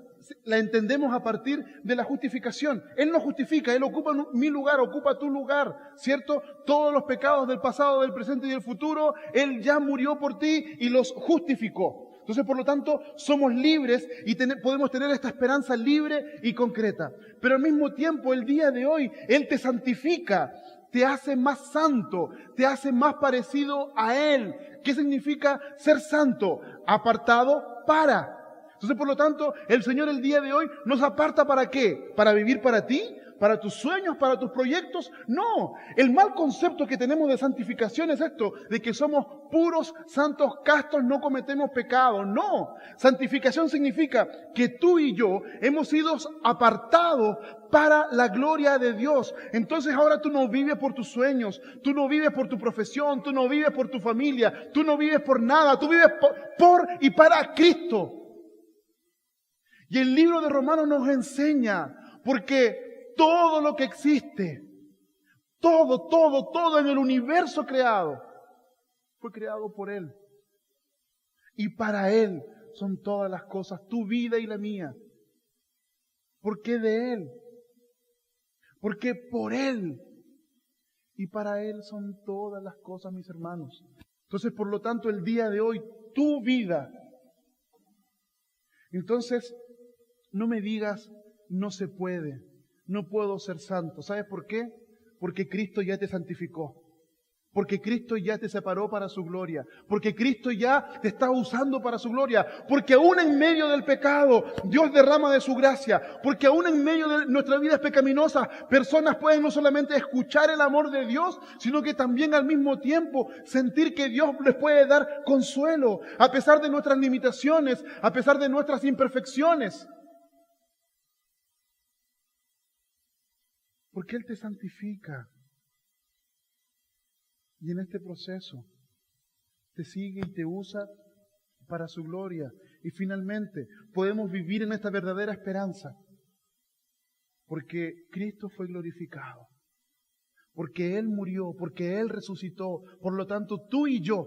la entendemos a partir de la justificación. Él nos justifica, Él ocupa mi lugar, ocupa tu lugar, ¿cierto? Todos los pecados del pasado, del presente y del futuro, Él ya murió por ti y los justificó. Entonces, por lo tanto, somos libres y podemos tener esta esperanza libre y concreta. Pero al mismo tiempo, el día de hoy, Él te santifica, te hace más santo, te hace más parecido a Él. ¿Qué significa ser santo? Apartado para. Entonces, por lo tanto, el Señor el día de hoy nos aparta ¿para qué? ¿Para vivir para ti? ¿Para tus sueños? ¿Para tus proyectos? No. El mal concepto que tenemos de santificación es esto, de que somos puros, santos, castos, no cometemos pecado. No. Santificación significa que tú y yo hemos sido apartados para la gloria de Dios. Entonces ahora tú no vives por tus sueños, tú no vives por tu profesión, tú no vives por tu familia, tú no vives por nada, tú vives por y para Cristo. Y el libro de Romanos nos enseña, porque todo lo que existe, todo en el universo creado, fue creado por Él. Y para Él son todas las cosas, tu vida y la mía. ¿Por qué de Él? Porque por Él y para Él son todas las cosas, mis hermanos. Entonces, por lo tanto, el día de hoy, tu vida. Entonces, no me digas, no se puede. No puedo ser santo. ¿Sabes por qué? Porque Cristo ya te santificó. Porque Cristo ya te separó para su gloria. Porque Cristo ya te está usando para su gloria. Porque aún en medio del pecado, Dios derrama de su gracia. Porque aún en medio de nuestra vida pecaminosa, personas pueden no solamente escuchar el amor de Dios, sino que también al mismo tiempo sentir que Dios les puede dar consuelo. A pesar de nuestras limitaciones, a pesar de nuestras imperfecciones. Porque Él te santifica. Y en este proceso te sigue y te usa para su gloria. Y finalmente podemos vivir en esta verdadera esperanza. Porque Cristo fue glorificado. Porque Él murió, porque Él resucitó. Por lo tanto, tú y yo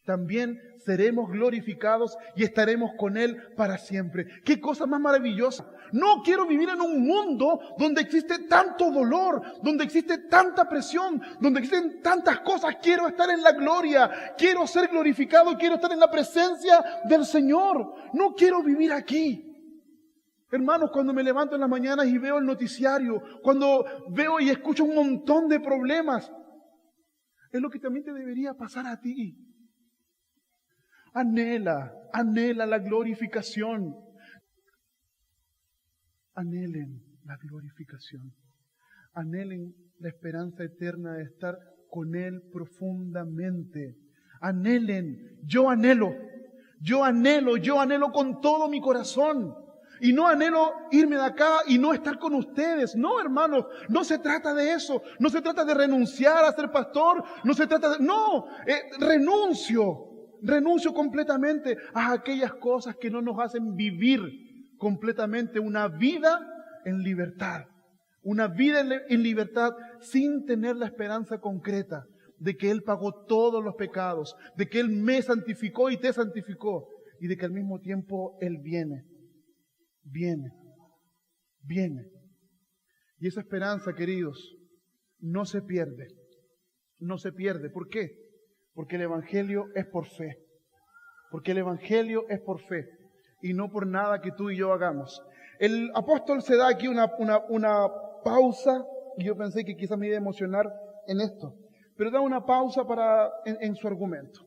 también seremos glorificados y estaremos con Él para siempre. ¡Qué cosa más maravillosa! No quiero vivir en un mundo donde existe tanto dolor, donde existe tanta presión, donde existen tantas cosas. Quiero estar en la gloria, quiero ser glorificado, quiero estar en la presencia del Señor. No quiero vivir aquí. Hermanos, cuando me levanto en las mañanas y veo el noticiario, cuando veo y escucho un montón de problemas, es lo que también te debería pasar a ti. Anhela la glorificación. Anhelen la glorificación. Anhelen la esperanza eterna de estar con Él profundamente. Anhelen, yo anhelo con todo mi corazón. Y no anhelo irme de acá y no estar con ustedes. No, hermanos, no se trata de eso. No se trata de renunciar a ser pastor. No se trata de... No, renuncio completamente a aquellas cosas que no nos hacen vivir completamente una vida en libertad. Una vida en libertad sin tener la esperanza concreta de que Él pagó todos los pecados, de que Él me santificó y te santificó, y de que al mismo tiempo Él viene. Y esa esperanza, queridos, no se pierde. No se pierde. ¿Por qué? Porque el Evangelio es por fe. Porque el Evangelio es por fe. Y no por nada que tú y yo hagamos. El apóstol se da aquí una pausa. Y yo pensé que quizás me iba a emocionar en esto. Pero da una pausa en su argumento.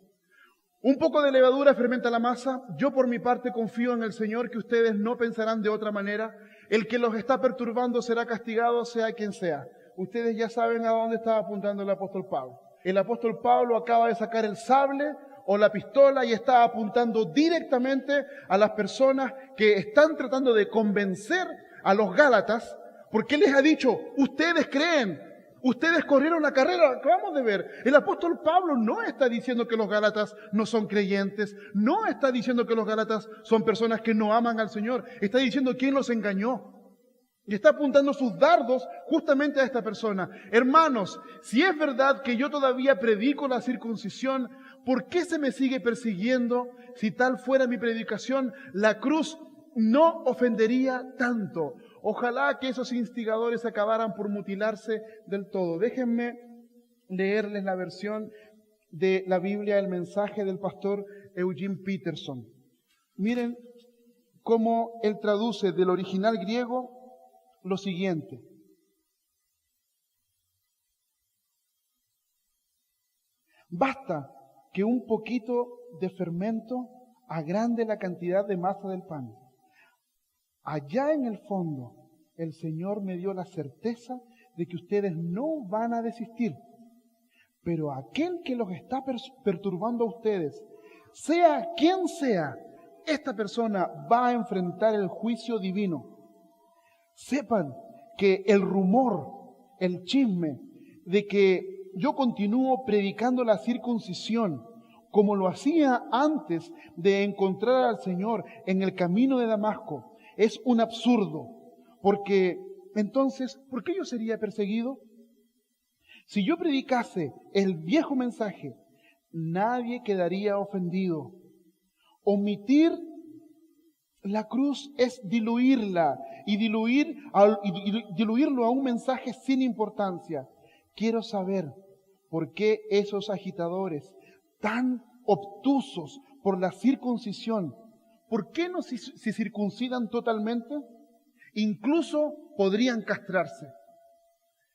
Un poco de levadura fermenta la masa. Yo por mi parte confío en el Señor que ustedes no pensarán de otra manera. El que los está perturbando será castigado, sea quien sea. Ustedes ya saben a dónde estaba apuntando el apóstol Pablo. El apóstol Pablo acaba de sacar el sable o la pistola y está apuntando directamente a las personas que están tratando de convencer a los Gálatas, porque él les ha dicho, ustedes creen, ustedes corrieron la carrera, acabamos de ver. El apóstol Pablo no está diciendo que los Gálatas no son creyentes, no está diciendo que los Gálatas son personas que no aman al Señor, está diciendo quién los engañó. Y está apuntando sus dardos justamente a esta persona. Hermanos, si es verdad que yo todavía predico la circuncisión, ¿por qué se me sigue persiguiendo? Si tal fuera mi predicación, la cruz no ofendería tanto. Ojalá que esos instigadores acabaran por mutilarse del todo. Déjenme leerles la versión de la Biblia, el mensaje del pastor Eugene Peterson. Miren cómo él traduce del original griego lo siguiente. Basta que un poquito de fermento agrande la cantidad de masa del pan. Allá en el fondo, el Señor me dio la certeza de que ustedes no van a desistir. Pero aquel que los está perturbando a ustedes, sea quien sea, esta persona va a enfrentar el juicio divino. Sepan que el rumor, el chisme de que yo continúo predicando la circuncisión como lo hacía antes de encontrar al Señor en el camino de Damasco, es un absurdo. Porque entonces, ¿por qué yo sería perseguido? Si yo predicase el viejo mensaje, nadie quedaría ofendido. Omitir la cruz es diluirla y diluirlo a un mensaje sin importancia. Quiero saber por qué esos agitadores tan obtusos por la circuncisión, ¿por qué no se circuncidan totalmente? Incluso podrían castrarse.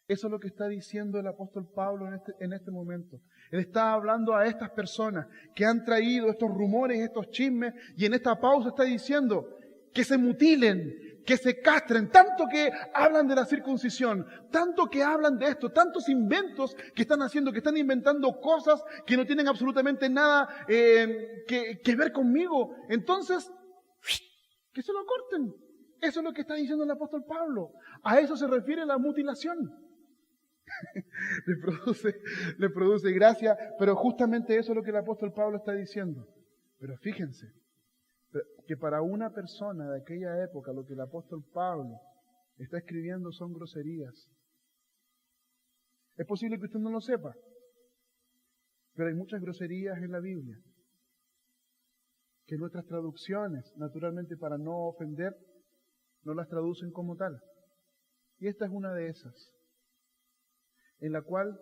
Eso es lo que está diciendo el apóstol Pablo en este momento. Él está hablando a estas personas que han traído estos rumores, estos chismes, y en esta pausa está diciendo que se mutilen, que se castren, tanto que hablan de la circuncisión, tanto que hablan de esto, tantos inventos que están haciendo, que están inventando cosas que no tienen absolutamente nada que ver conmigo. Entonces, que se lo corten. Eso es lo que está diciendo el apóstol Pablo. A eso se refiere la mutilación. le produce gracia, pero justamente eso es lo que el apóstol Pablo está diciendo. Pero fíjense, que para una persona de aquella época, lo que el apóstol Pablo está escribiendo son groserías. Es posible que usted no lo sepa, pero hay muchas groserías en la Biblia, que nuestras traducciones, naturalmente para no ofender, no las traducen como tal. Y esta es una de esas, en la cual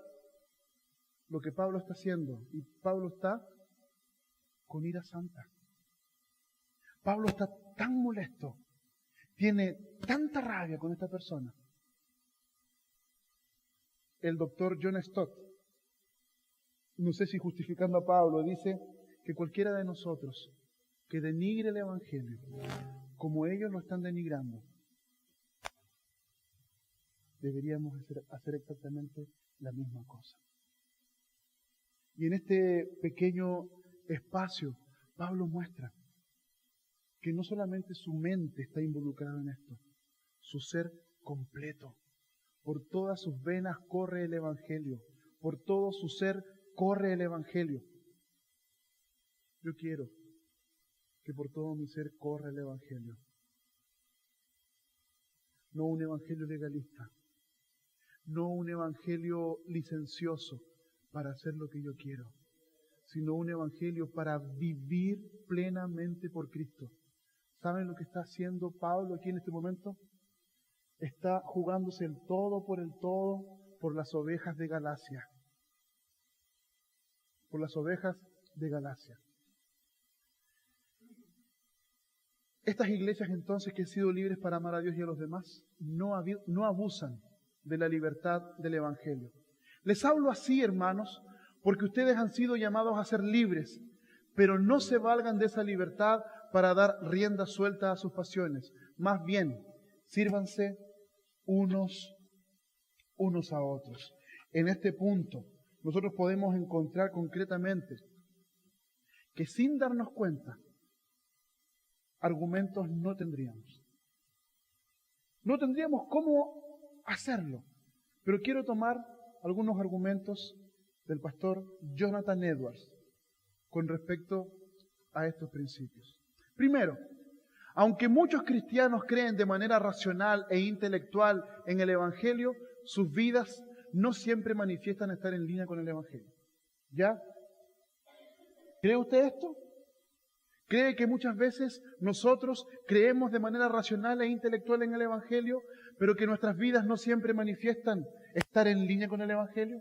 lo que Pablo está haciendo, y Pablo está con ira santa. Pablo está tan molesto, tiene tanta rabia con esta persona. El doctor John Stott, no sé si justificando a Pablo, dice que cualquiera de nosotros que denigre el Evangelio, como ellos lo están denigrando, deberíamos hacer exactamente la misma cosa. Y en este pequeño espacio, Pablo muestra que no solamente su mente está involucrada en esto, su ser completo. Por todas sus venas corre el Evangelio, por todo su ser corre el Evangelio. Yo quiero que por todo mi ser corra el Evangelio. No un evangelio legalista, no un evangelio licencioso para hacer lo que yo quiero, sino un evangelio para vivir plenamente por Cristo. ¿Saben lo que está haciendo Pablo aquí en este momento? Está jugándose el todo por las ovejas de Galacia. Por las ovejas de Galacia. Estas iglesias entonces que han sido libres para amar a Dios y a los demás, no abusan de la libertad del Evangelio. Les hablo así, hermanos, porque ustedes han sido llamados a ser libres, pero no se valgan de esa libertad para dar rienda suelta a sus pasiones. Más bien, sírvanse unos a otros. En este punto, nosotros podemos encontrar concretamente que sin darnos cuenta, argumentos no tendríamos. No tendríamos cómo hacerlo. Pero quiero tomar algunos argumentos del pastor Jonathan Edwards con respecto a estos principios. Primero, aunque muchos cristianos creen de manera racional e intelectual en el Evangelio, sus vidas no siempre manifiestan estar en línea con el Evangelio. ¿Ya? ¿Cree usted esto? ¿Cree que muchas veces nosotros creemos de manera racional e intelectual en el Evangelio, pero que nuestras vidas no siempre manifiestan estar en línea con el Evangelio?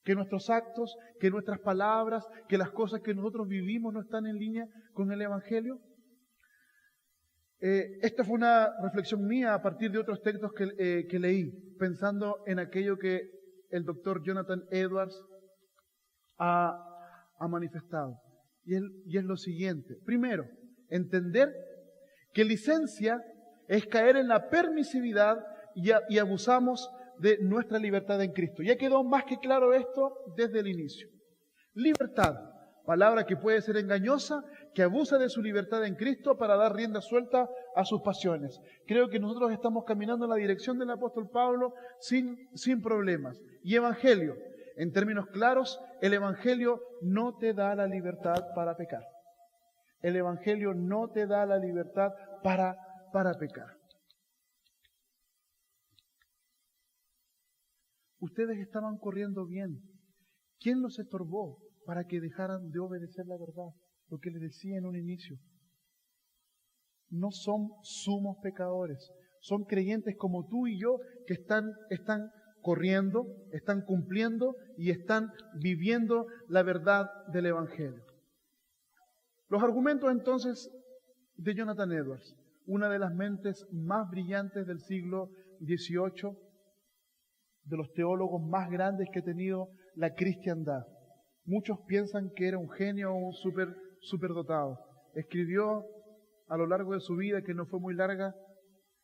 ¿Que nuestros actos, que nuestras palabras, que las cosas que nosotros vivimos no están en línea con el Evangelio? Esta fue una reflexión mía a partir de otros textos que leí, pensando en aquello que el doctor Jonathan Edwards ha manifestado. y es lo siguiente. Primero, entender que licencia es caer en la permisividad y abusamos de nuestra libertad en Cristo. Ya quedó más que claro esto desde el inicio. Libertad, palabra que puede ser engañosa, que abusa de su libertad en Cristo para dar rienda suelta a sus pasiones. Creo que nosotros estamos caminando en la dirección del apóstol Pablo sin problemas. Y evangelio, en términos claros, el evangelio no te da la libertad para pecar. El evangelio no te da la libertad para pecar. Ustedes estaban corriendo bien. ¿Quién los estorbó para que dejaran de obedecer la verdad? Lo que les decía en un inicio. No son sumos pecadores. Son creyentes como tú y yo que están corriendo, están cumpliendo y están viviendo la verdad del Evangelio. Los argumentos entonces de Jonathan Edwards, una de las mentes más brillantes del siglo XVIII, de los teólogos más grandes que ha tenido la cristiandad. Muchos piensan que era un genio o un superdotado. Escribió a lo largo de su vida, que no fue muy larga,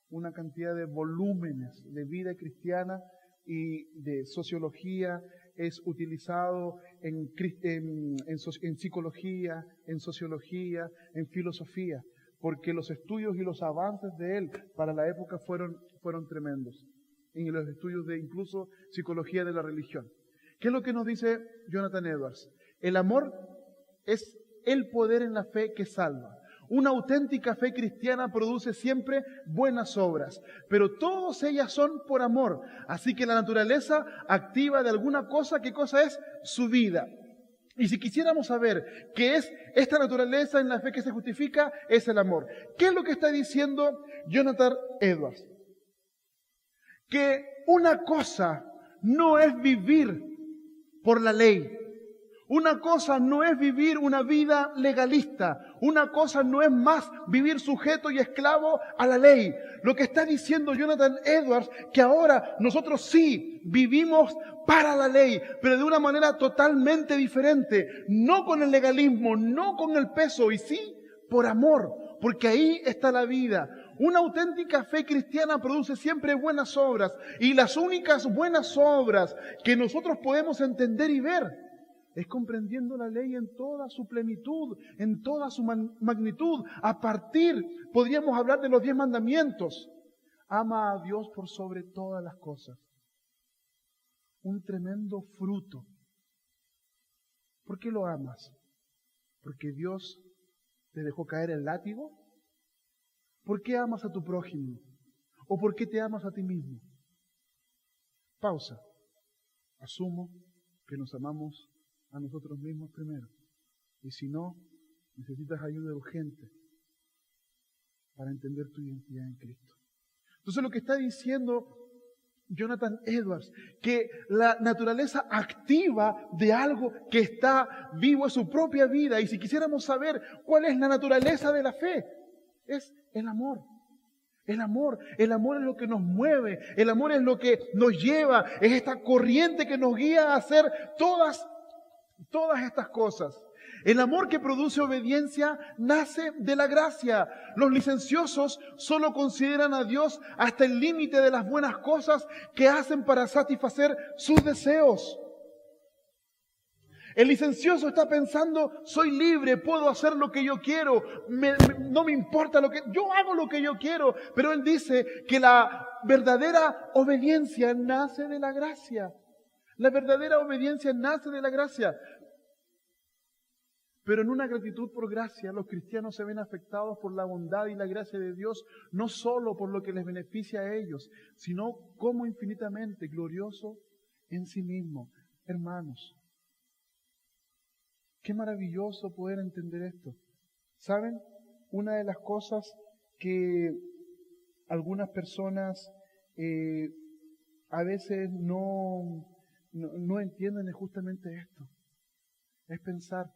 una cantidad de volúmenes de vida cristiana y de sociología. Es utilizado en psicología, en sociología, en filosofía, porque los estudios y los avances de él para la época fueron tremendos. En los estudios de incluso psicología de la religión. ¿Qué es lo que nos dice Jonathan Edwards? El amor es el poder en la fe que salva. Una auténtica fe cristiana produce siempre buenas obras, pero todas ellas son por amor. Así que la naturaleza activa de alguna cosa, ¿qué cosa es? Su vida. Y si quisiéramos saber qué es esta naturaleza en la fe que se justifica, es el amor. ¿Qué es lo que está diciendo Jonathan Edwards? Que una cosa no es vivir por la ley. Una cosa no es vivir una vida legalista. Una cosa no es más vivir sujeto y esclavo a la ley. Lo que está diciendo Jonathan Edwards, que ahora nosotros sí vivimos para la ley, pero de una manera totalmente diferente. No con el legalismo, no con el peso, y sí por amor, porque ahí está la vida. Una auténtica fe cristiana produce siempre buenas obras, y las únicas buenas obras que nosotros podemos entender y ver es comprendiendo la ley en toda su plenitud, en toda su magnitud. Podríamos hablar de los 10 mandamientos. Ama a Dios por sobre todas las cosas. Un tremendo fruto. ¿Por qué lo amas? ¿Porque Dios te dejó caer el látigo? ¿Por qué amas a tu prójimo? ¿O por qué te amas a ti mismo? Pausa. Asumo que nos amamos a nosotros mismos primero. Y si no, necesitas ayuda urgente para entender tu identidad en Cristo. Entonces lo que está diciendo Jonathan Edwards, que la naturaleza activa de algo que está vivo es su propia vida. Y si quisiéramos saber cuál es la naturaleza de la fe, es el amor. El amor es lo que nos mueve, el amor es lo que nos lleva, es esta corriente que nos guía a hacer todas estas cosas. El amor que produce obediencia nace de la gracia. Los licenciosos solo consideran a Dios hasta el límite de las buenas cosas que hacen para satisfacer sus deseos. El licencioso está pensando, soy libre, puedo hacer lo que yo quiero, no me importa yo hago lo que yo quiero. Pero él dice que la verdadera obediencia nace de la gracia. La verdadera obediencia nace de la gracia. Pero en una gratitud por gracia, los cristianos se ven afectados por la bondad y la gracia de Dios, no solo por lo que les beneficia a ellos, sino como infinitamente glorioso en sí mismo. Hermanos, qué maravilloso poder entender esto. ¿Saben? Una de las cosas que algunas personas a veces no entienden es justamente esto. Es pensar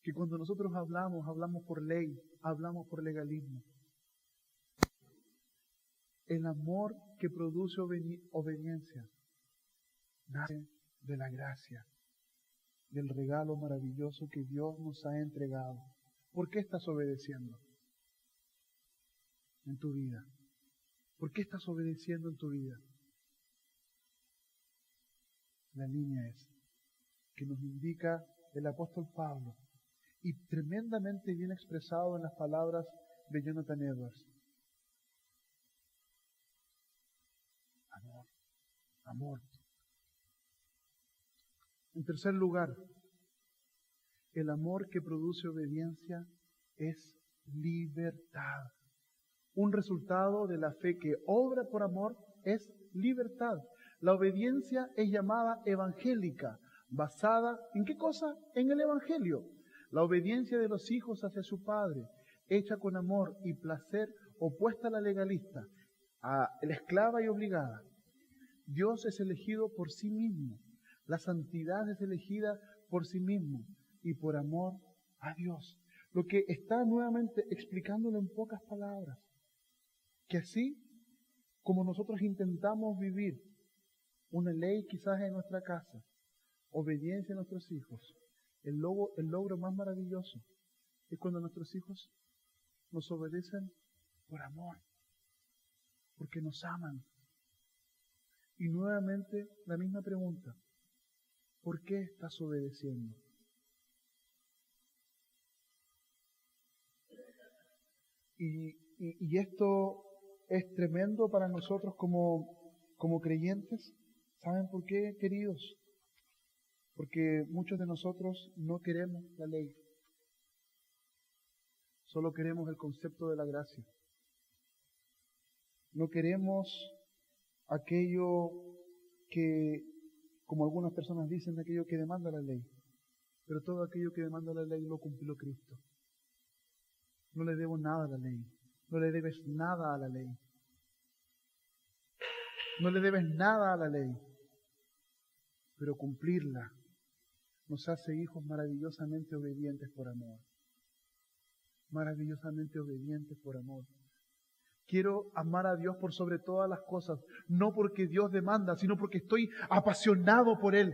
que cuando nosotros hablamos por ley, hablamos por legalismo. El amor que produce obediencia nace de la gracia. del regalo maravilloso que Dios nos ha entregado. ¿Por qué estás obedeciendo en tu vida? ¿Por qué estás obedeciendo en tu vida? La línea es que nos indica el apóstol Pablo y tremendamente bien expresado en las palabras de Jonathan Edwards. Amor, amor. En tercer lugar, el amor que produce obediencia es libertad. Un resultado de la fe que obra por amor es libertad. La obediencia es llamada evangélica, basada ¿en qué cosa? En el evangelio. La obediencia de los hijos hacia su padre, hecha con amor y placer, opuesta a la legalista, a la esclava y obligada. Dios es elegido por sí mismo. La santidad es elegida por sí mismo y por amor a Dios. Lo que está nuevamente explicándolo en pocas palabras, que así como nosotros intentamos vivir una ley quizás en nuestra casa, obediencia a nuestros hijos, el logro más maravilloso es cuando nuestros hijos nos obedecen por amor, porque nos aman. Y nuevamente la misma pregunta, ¿por qué estás obedeciendo? Y esto es tremendo para nosotros como creyentes. ¿Saben por qué, queridos? Porque muchos de nosotros no queremos la ley. Solo queremos el concepto de la gracia. No queremos aquello que, como algunas personas dicen, aquello que demanda la ley. Pero todo aquello que demanda la ley lo cumplió Cristo. No le debo nada a la ley. No le debes nada a la ley. No le debes nada a la ley. Pero cumplirla nos hace hijos maravillosamente obedientes por amor. Maravillosamente obedientes por amor. Quiero amar a Dios por sobre todas las cosas, no porque Dios demanda, sino porque estoy apasionado por Él.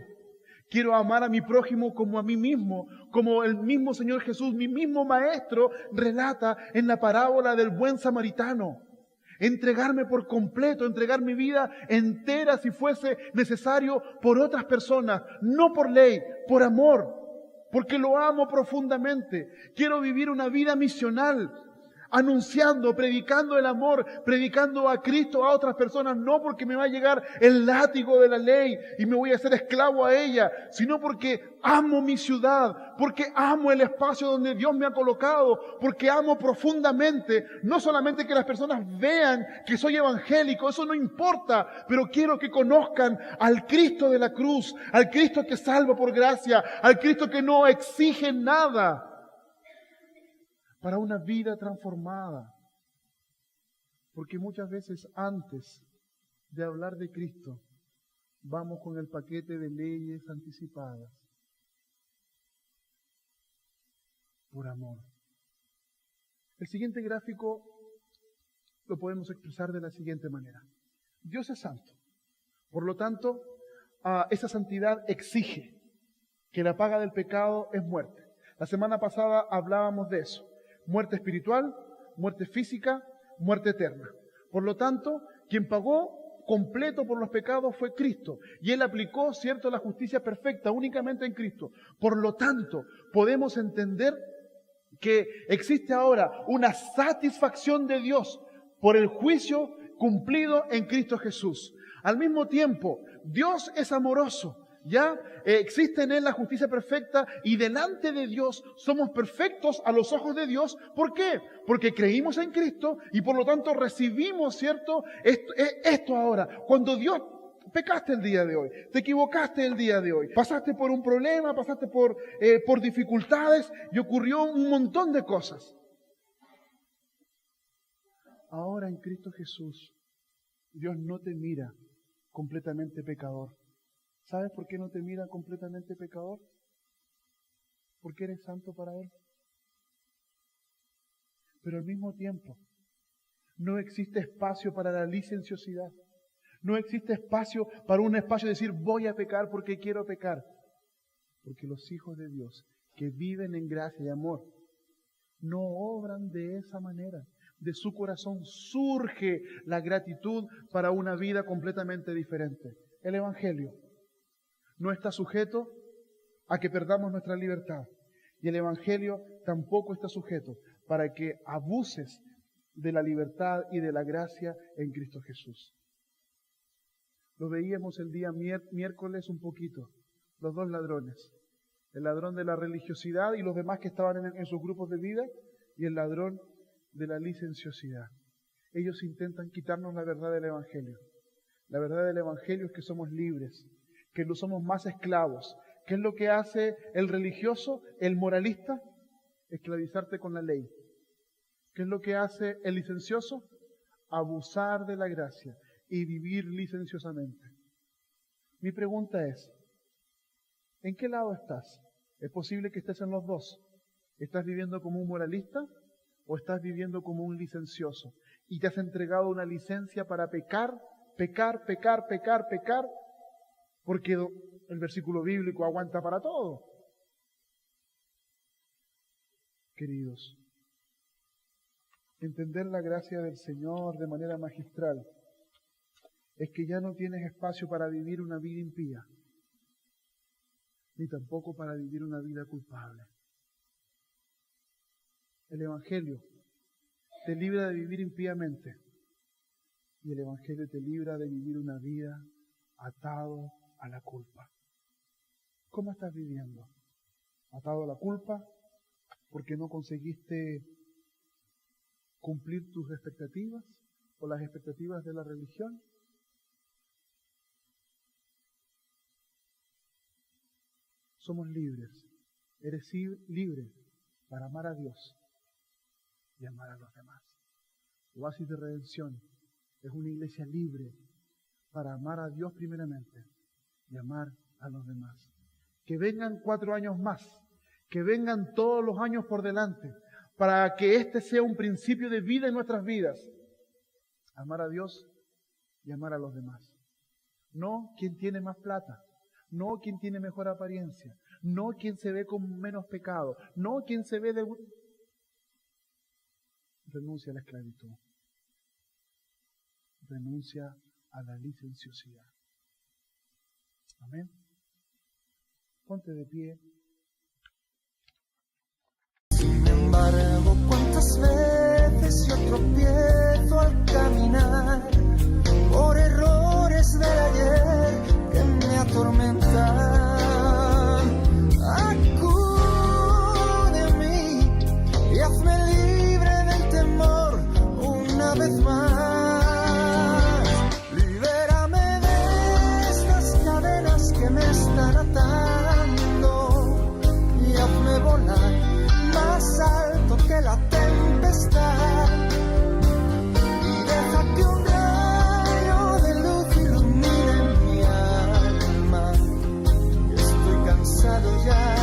Quiero amar a mi prójimo como a mí mismo, como el mismo Señor Jesús, mi mismo Maestro, relata en la parábola del buen samaritano. Entregarme por completo, entregar mi vida entera si fuese necesario por otras personas, no por ley, por amor, porque lo amo profundamente. Quiero vivir una vida misional, anunciando, predicando el amor, predicando a Cristo a otras personas, no porque me va a llegar el látigo de la ley y me voy a hacer esclavo a ella, sino porque amo mi ciudad, porque amo el espacio donde Dios me ha colocado, porque amo profundamente, no solamente que las personas vean que soy evangélico, eso no importa, pero quiero que conozcan al Cristo de la cruz, al Cristo que salva por gracia, al Cristo que no exige nada para una vida transformada. Porque muchas veces antes de hablar de Cristo, vamos con el paquete de leyes anticipadas. Por amor. El siguiente gráfico lo podemos expresar de la siguiente manera. Dios es santo. Por lo tanto, esa santidad exige que la paga del pecado es muerte. La semana pasada hablábamos de eso. Muerte espiritual, muerte física, muerte eterna. Por lo tanto, quien pagó completo por los pecados fue Cristo. Y Él aplicó, cierto, la justicia perfecta únicamente en Cristo. Por lo tanto, podemos entender que existe ahora una satisfacción de Dios por el juicio cumplido en Cristo Jesús. Al mismo tiempo, Dios es amoroso. Ya existe en Él la justicia perfecta y delante de Dios somos perfectos a los ojos de Dios. ¿Por qué? Porque creímos en Cristo y por lo tanto recibimos, ¿cierto? Esto ahora. Cuando Dios pecaste el día de hoy, te equivocaste el día de hoy, pasaste por un problema, pasaste por dificultades y ocurrió un montón de cosas. Ahora en Cristo Jesús, Dios no te mira completamente pecador. ¿Sabes por qué no te mira completamente pecador? Porque eres santo para Él. Pero al mismo tiempo, no existe espacio para la licenciosidad. No existe espacio para un espacio de decir voy a pecar porque quiero pecar. Porque los hijos de Dios que viven en gracia y amor no obran de esa manera. De su corazón surge la gratitud para una vida completamente diferente. El Evangelio no está sujeto a que perdamos nuestra libertad. Y el Evangelio tampoco está sujeto para que abuses de la libertad y de la gracia en Cristo Jesús. Lo veíamos el día miércoles un poquito, los dos ladrones. El ladrón de la religiosidad y los demás que estaban en sus grupos de vida, y el ladrón de la licenciosidad. Ellos intentan quitarnos la verdad del Evangelio. La verdad del Evangelio es que somos libres, que no somos más esclavos. ¿Qué es lo que hace el religioso, el moralista? Esclavizarte con la ley. ¿Qué es lo que hace el licencioso? Abusar de la gracia y vivir licenciosamente. Mi pregunta es, ¿en qué lado estás? Es posible que estés en los dos. ¿Estás viviendo como un moralista o estás viviendo como un licencioso? Y te has entregado una licencia para pecar, porque el versículo bíblico aguanta para todo. Queridos, entender la gracia del Señor de manera magistral es que ya no tienes espacio para vivir una vida impía, ni tampoco para vivir una vida culpable. El Evangelio te libra de vivir impíamente y el Evangelio te libra de vivir una vida atado a la culpa. ¿Cómo estás viviendo? ¿Atado a la culpa porque no conseguiste cumplir tus expectativas o las expectativas de la religión? Somos libres. Eres libre para amar a Dios y amar a los demás. Oasis de Redención es una iglesia libre para amar a Dios primeramente y amar a los demás. Que vengan 4 años más, que vengan todos los años por delante, para que este sea un principio de vida en nuestras vidas. Amar a Dios y amar a los demás. No quien tiene más plata, no quien tiene mejor apariencia, no quien se ve con menos pecado, no quien se ve de... Renuncia a la esclavitud. Renuncia a la licenciosidad. Amén. Ponte de pie.